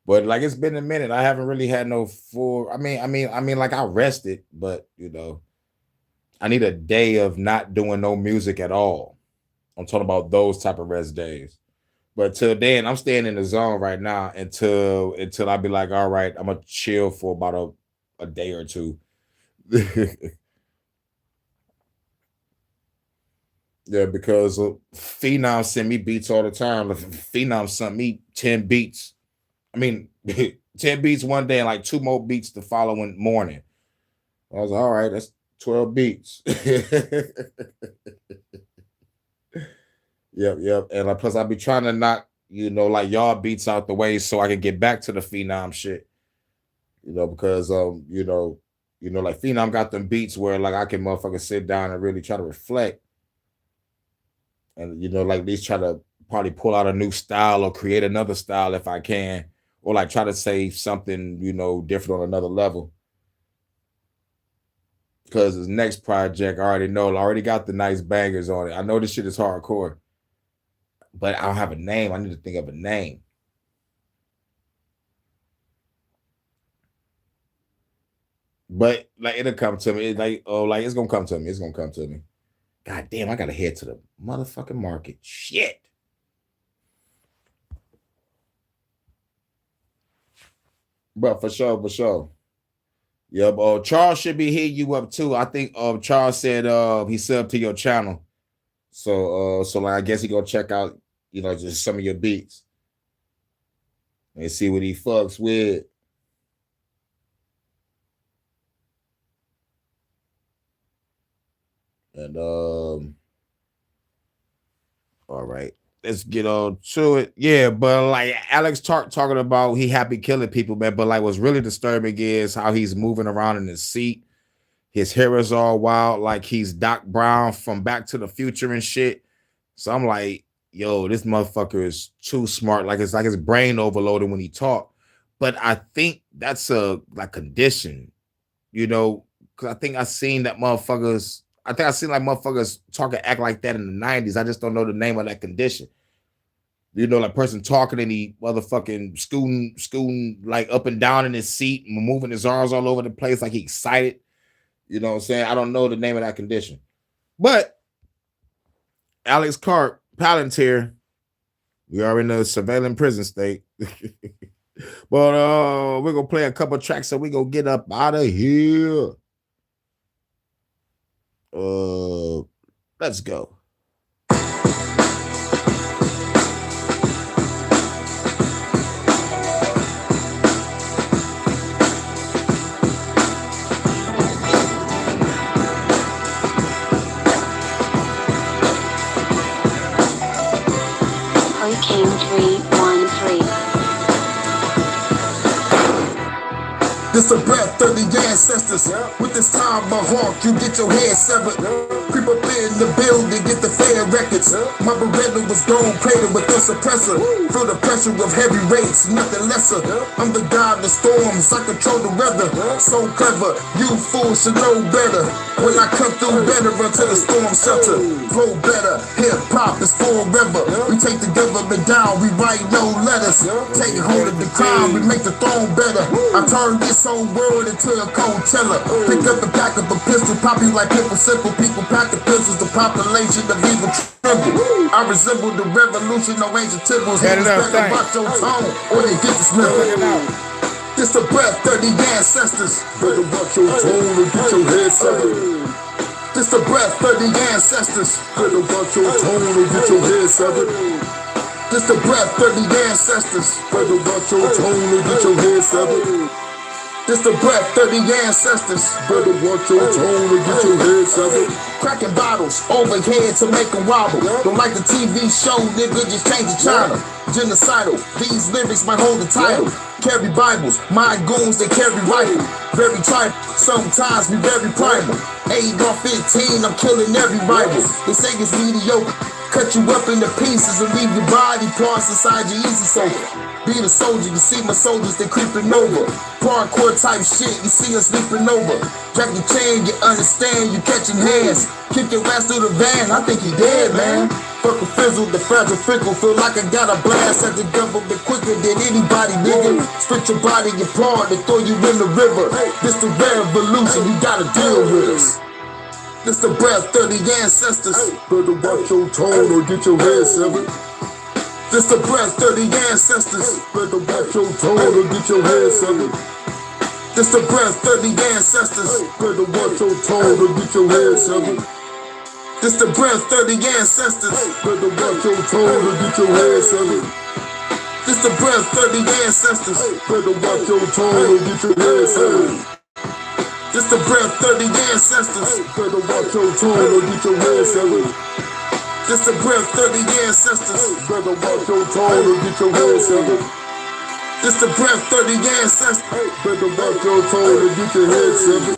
But like it's been a minute. I haven't really had no full. I mean, like I rested, but I need a day of not doing no music at all. I'm talking about those type of rest days. But till then, I'm staying in the zone right now until I be like, all right, I'm gonna chill for about a day or two. Yeah, because Phenom send me beats all the time. Phenom sent me 10 beats. I mean, 10 beats one day and like 2 more beats the following morning. I was like, all right, that's 12 beats. Yep. And plus I be trying to knock, like y'all beats out the way so I can get back to the Phenom shit. Because like Phenom got them beats where like I can motherfucking sit down and really try to reflect. And like at least try to probably pull out a new style or create another style if I can. Or like try to say something, different on another level. because his next project, I already got the nice bangers on it. I know this shit is hardcore, but I don't have a name. I need to think of a name. But like it'll come to me. It's it's gonna come to me. It's gonna come to me. God damn, I gotta head to the motherfucking market. Shit. But for sure. Yep. Charles should be hitting you up too. I think Charles said he subbed to your channel. So like I guess he gonna check out, just some of your beats and see what he fucks with. And all right, let's get on to it. Yeah, but like Alex talking about he happy killing people, man. But like what's really disturbing is how he's moving around in his seat. His hair is all wild, like he's Doc Brown from Back to the Future and shit. So I'm like, yo, this motherfucker is too smart. Like it's like his brain overloaded when he talk. But I think that's a condition, because I think I seen like motherfuckers talk and act like that in the 90s. I just don't know the name of that condition. Like person talking and he motherfucking scooting like up and down in his seat, moving his arms all over the place like he excited. You know what I'm saying? I don't know the name of that condition. But Alex Karp, Palantir, we are in the surveillance prison state. But we're going to play a couple tracks so we're going to get up out of here. Let's go. Hurricane 313. This a breath of the ancestors. With this time my hawk, you get your head severed. Creep up in the building, get the fair records. My Beretta was gone, cratered with the suppressor. Feel the pressure of heavy rates, nothing lesser. I'm the god of the storms, I control the weather. So clever, you fools should know better. When I come through better until the storm shelter. Flow better, hip hop is forever. We take the government down, we write no letters. Take hold of the crown, we make the throne better. I turn this whole world into a cold teller. Pick up the back of a pistol, pop you like pimple simple. People pack the pistols, the population of evil tremble. I resemble the revolution, no ancient temples. Haters better watch your tone, or they get this nigga. This the breath of the ancestors. Better watch your tone or get your head severed. This the breath of the ancestors. Better watch your tone or get your head severed. This the breath of the ancestors. Better watch your tone or get your head severed. This the breath of the ancestors. Better watch your tone or get your head severed. Cracking bottles overhead to make them wobble. Don't like the TV show, nigga, just change the channel. Genocidal, these lyrics might hold the title. Carry Bibles, my goons, they carry rifle. Very tribal, sometimes we very primal. 8 or 15, I'm killing every rival. They say it's mediocre. Cut you up into pieces and leave your body parts inside your easy sofa. Being a soldier, you see my soldiers, they creeping over. Parkour type shit, you see us sleeping over. Jackie Chan, you understand, you catching hands. Kick your ass through the van, I think you dead, man. Fuck a fizzle, the fragile fickle. Feel like I got a blast at the government quicker than anybody, nigga. Split your body apart and throw you in the river. This the revolution, you gotta deal with us. This the breath of the ancestors. Better watch your tone or get your head severed. This the breath of the ancestors. Better watch your tone or get your head severed. This the breath of the ancestors. Better watch your tone or get your head severed. This the breath of the ancestors. Better watch your tone or get your head severed. This the breath of the ancestors. Better watch your tone or get your head severed. This the breath of the ancestors. Better watch your tone or get your head severed. This the breath of the ancestors. Better watch your tone or get your head severed. This the breath of the ancestors. Better watch your tone or get your head severed.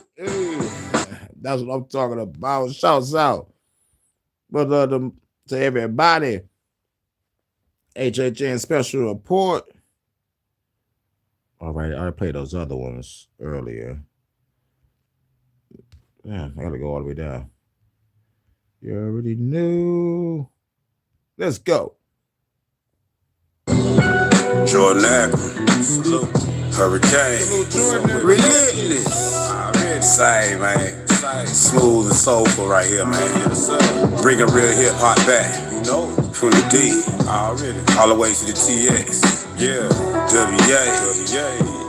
That's what I'm talking about. Shouts out. But to everybody, HHN Special Report. All right, I played those other ones earlier. Yeah, I gotta go all the way down. You already knew. Let's go. Jordan Akron. Hurricane. Relentless. Same, man. Smooth and soulful right here, man. Bringing real hip hop back. From the D. Already. All the way to the TX. Yeah. WA.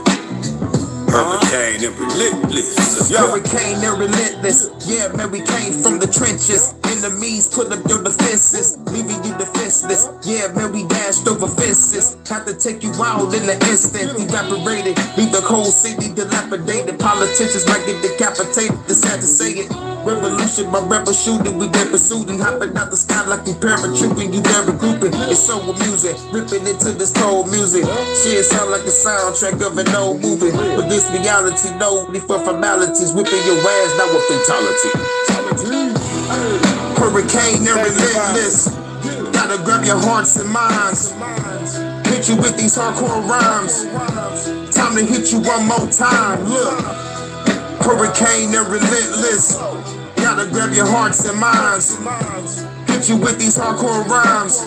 Hurricane and relentless. Hurricane and relentless. Yeah, man, we came from the trenches. Enemies put up your defenses, leaving you defenseless. Yeah, man, we dashed over fences. Had to take you out in an instant. Evaporated, leave the whole city dilapidated. Politicians might get decapitated. Just had to say it. Revolution, my rebel shooting, we been pursuing, hopping out the sky like we paratrooping, you never grouping. It's so amusing, ripping into this cold music. Shit sound like the soundtrack of an old movie, but this reality, no need for formalities, whipping your ass, now a fatality. Hurricane and relentless, gotta grab your hearts and minds. Hit you with these hardcore rhymes. Time to hit you one more time. Look, hurricane and relentless. Gotta grab your hearts and minds. Hit you with these hardcore rhymes.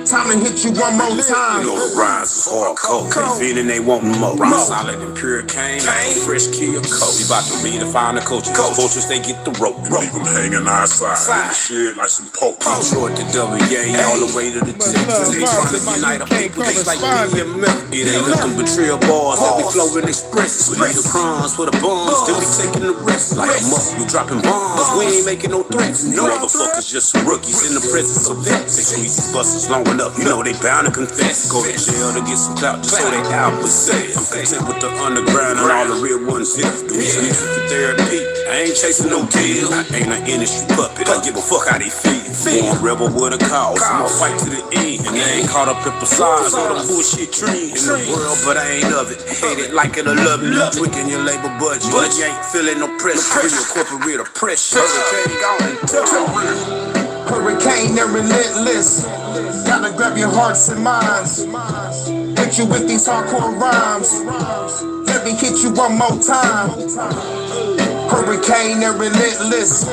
Time to hit you one more time. You know the rhymes is hardcore. Feeling they want more. I'm solid and pure cane. I ain't fresh kill coat. We about to redefine the culture. Cultures they get the rope. Leave them hanging outside. Shit like some poke. Short to WA all the way to the Texas. They trying to unite a people. They like EMF. It ain't nothing but trail bars that we flowing express. We need the crumbs for the bombs. Then we taking the rest. Like a muck, we dropping bombs. We ain't making no threats. No motherfuckers, just some rookies in the presence of that. They squeeze these busters long enough. You know they bound to confess. Go to jail to get some clout just so they album say. I'm content with the underground and all the real ones here. Do we music for therapy? I ain't chasing no deal. I ain't an industry puppet. I give a fuck how they feel. Born rebel with a cause. I'ma fight to the end. And they ain't caught up in facades or the bullshit dreams. In the world, but I ain't of it. Hate it, like it, or love it. Tweaking your labor budget. But you ain't feeling no pressure. Your corporate oppression. Hurricane gone and took a real. Hurricane and relentless. Gotta grab your hearts and minds. Hit you with these hardcore rhymes. Let me hit you one more time. Hurricane and relentless.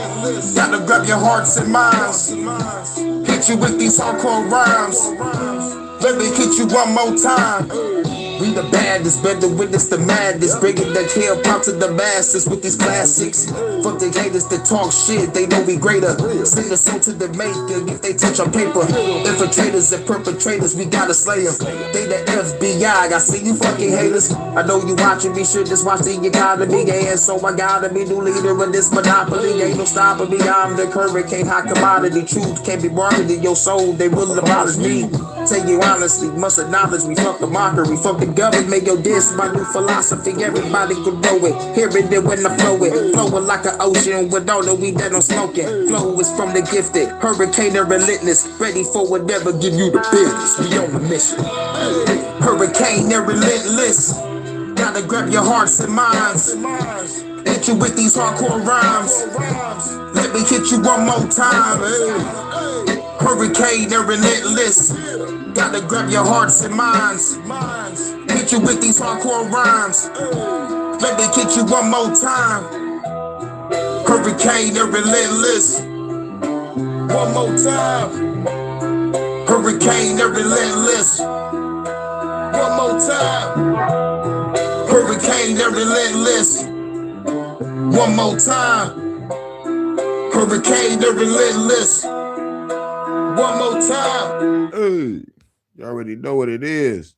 Gotta grab your hearts and minds. Hit you with these hardcore rhymes. Let me hit you one more time. We the baddest, better witness the madness. Bringing the hip hop to the masses with these classics. Fuck the haters that talk shit, they know we greater. Send us on to the maker if they touch on paper. Infiltrators and perpetrators, we gotta slay them. They the FBI, I see you fucking haters. I know you watching me, should just watch the economy. And so I gotta be new leader of this monopoly. Ain't no stopping me, I'm the hurricane, hot commodity. Truth can't be marketed in your soul, they will abolish me. Tell you honestly, must acknowledge me, fuck the mockery, fuck the government, yo, this my new philosophy, everybody can know it, hearing it when I flow it, flowing like an ocean with all the weed that I'm smoking, flow is from the gifted, hurricane and relentless, ready for whatever, give you the business, we on the mission, hurricane and relentless, gotta grab your hearts and minds, hit you with these hardcore rhymes, let me hit you one more time, hurricane and relentless, gotta grab your hearts and minds. Hit you with these hardcore rhymes. Let me hit you one more time. Hurricane and relentless. One more time. Hurricane and relentless. One more time. Hurricane and relentless. One more time. Hurricane and relentless. One more time. Hey, you already know what it is.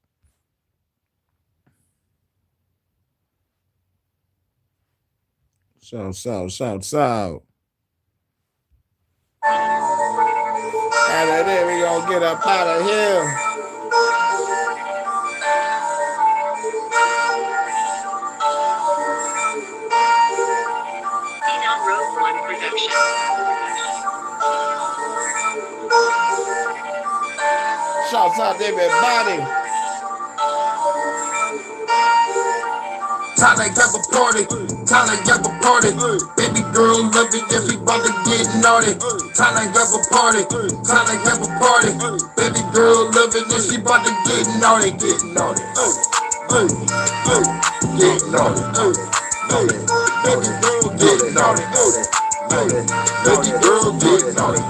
Shout. And then we gonna get up out of here. Road One production. Shouts out to everybody. Time to have a party, time to have a party. Baby girl love it, everybody get naughty. Time to have a party, time to have a party. Baby girl love it, everybody get naughty, get naughty. Get naughty. Baby girl get naughty. Baby girl get naughty.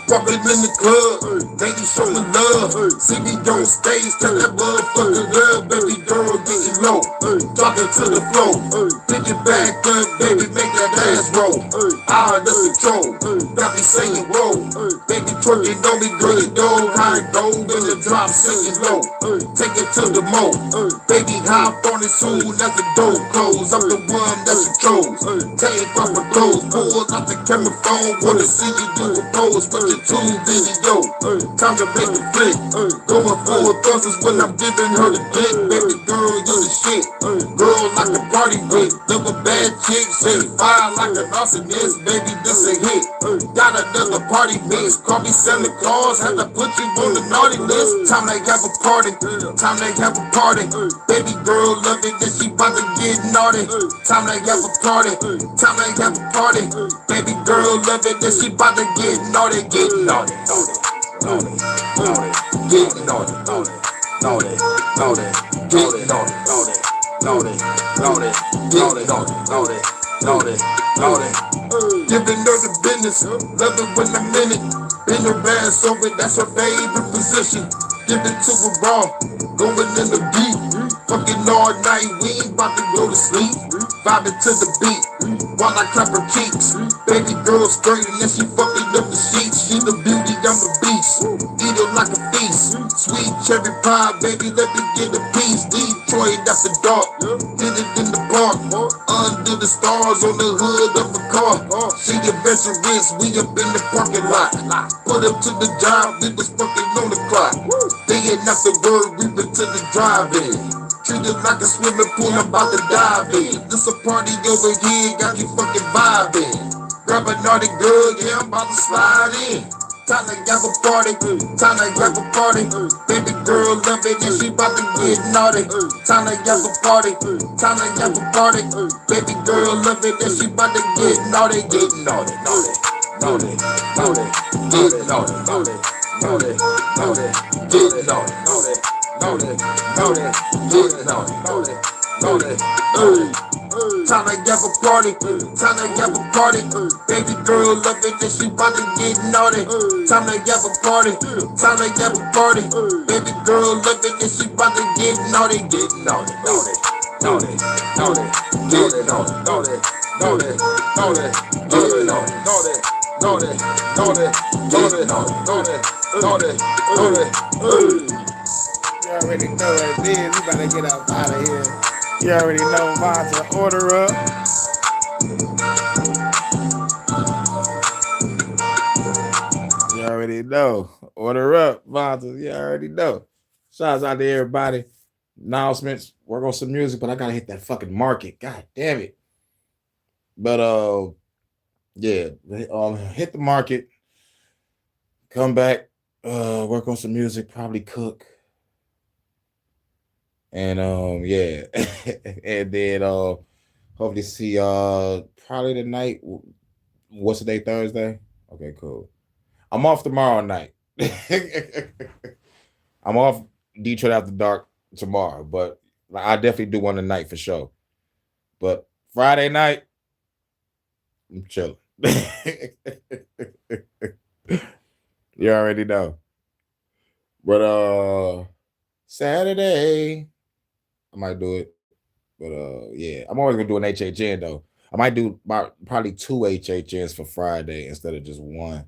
Walking in the club, baby show me love. See me on stage, tell that motherfucker love. Baby girl getting low, dropping to the floor. Pick it back up, baby, make that ass roll. Out of control, got me saying roll. Baby twerking on me, girl, you know how it go. In the drop, singing low, take it to the mo. Baby hop on it soon as the door close. I'm the one that you chose. Take off my clothes, pull out the camera phone, wanna see you do a pose, but you too video. Time to make a flick. Going for a buses when I'm giving her the dick. Baby girl, you the shit. Girl like a party brick. Never bad chick, say fire like an arsonist. Baby, this a hit. Got another party mix. Call me Santa Claus, had to put you on the naughty list. Time they have a party. Time they have a party. Baby girl love it, then she bout to get naughty. Time they have a party. Time they have a party. Baby girl love it, then she bout to get naughty. Get naughty, naughty, naughty, get naughty, naughty, naughty, naughty, get naughty, naughty, naughty, naughty, get naughty, naughty, naughty, naughty. Giving her the business, love it when I'm in it. Bend her ass over, that's her favorite position. Give it to her raw, going in the deep. Fucking all night, we ain't about to go to sleep. Vibing to the beat, while I clap her cheeks. Baby girl straight and then she fucking up the sheets. She the beauty, I'm the beast. Eat her like a feast. Sweet cherry pie, baby, let me get a piece. Detroit after dark, did it in the park. Under the stars on the hood of a car. She adventurous, we up in the parking lot. Put up to the job, we was fucking on the clock. They ain't after word, we went to the drive-in. Treated like a swimming pool, I'm about to dive in. This a party over here, got you fucking vibing. Grab a naughty girl, yeah, I'm about to slide in. Time to have a party, time to have a party. Baby girl love it, and she about to get naughty. Time to have a party, time to have a party. Baby girl love it, and she about to get naughty. Get naughty, naughty, naughty, naughty, get naughty, naughty, naughty, naughty, get naughty, naughty. Naughty, naughty, get naughty, naughty, naughty, naughty. Time to have a party, time to have a party. Baby girl love it, then she about to get naughty. Time to have a party, time to have a party. Baby girl love it, then she about to get naughty, naughty, naughty, naughty, get naughty, naughty, naughty, naughty, get naughty, naughty, naughty, naughty, naughty, naughty, naughty, naughty. You already know what it is. We better get up out of here. You already know Vonta. Order up. You already know. Order up, Vonta. You already know. Shouts out to everybody. Announcements. Work on some music, but I gotta hit that fucking market. God damn it. But yeah. Hit the market. Come back. Work on some music. Probably cook. And yeah, and then hopefully see y'all probably tonight. What's the day? Thursday? Okay, cool. I'm off tomorrow night. I'm off Detroit After Dark tomorrow, but I definitely do one tonight for sure. But Friday night, I'm chilling. You already know. But Saturday, I might do it. But yeah, I'm always gonna do an HHN though. I might do probably 2 HHNs for Friday instead of just one.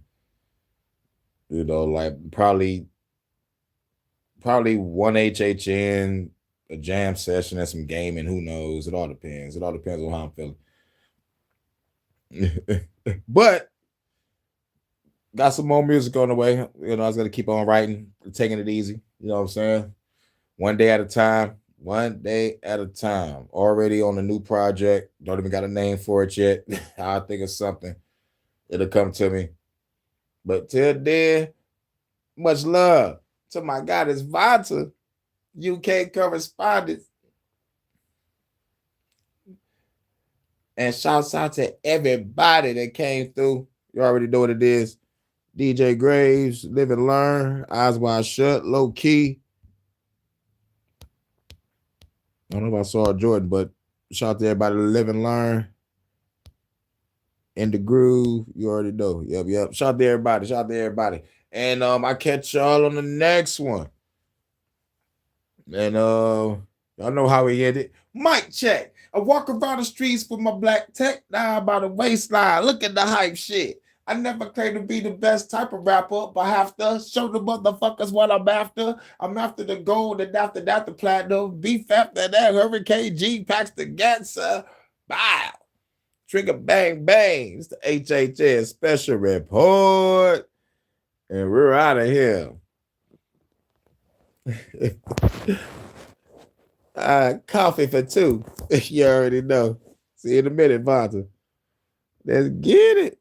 You know, like probably one HHN, a jam session, and some gaming. Who knows? It all depends. It all depends on how I'm feeling. But got some more music on the way. You know, I was gonna keep on writing, taking it easy. You know what I'm saying? One day at a time. One day at a time. Already on a new project. Don't even got a name for it yet. I'll think of something. It'll come to me. But till then, much love to my goddess Vonta, UK correspondent. And shouts out to everybody that came through. You already know what it is. DJ Graves, Live and Learn, Eyes Wide Shut, Low Key. I don't know if I saw Jordan, but shout out to everybody to live and learn. In the groove, you already know. Yep. Shout out to everybody. And I catch y'all on the next one. And y'all know how we ended. Mic check. I walk around the streets with my black tech down by the waistline. Look at the hype shit. I never claim to be the best type of rapper, but I have to show the motherfuckers what I'm after. I'm after the gold, and after that, the platinum. Beef after that, Hurricane G packs the Gatsa. Bow. Trigger bang bang. It's the HHN Special Report. And we're out of here. Coffee for two. You already know. See you in a minute, Vonta. Let's get it.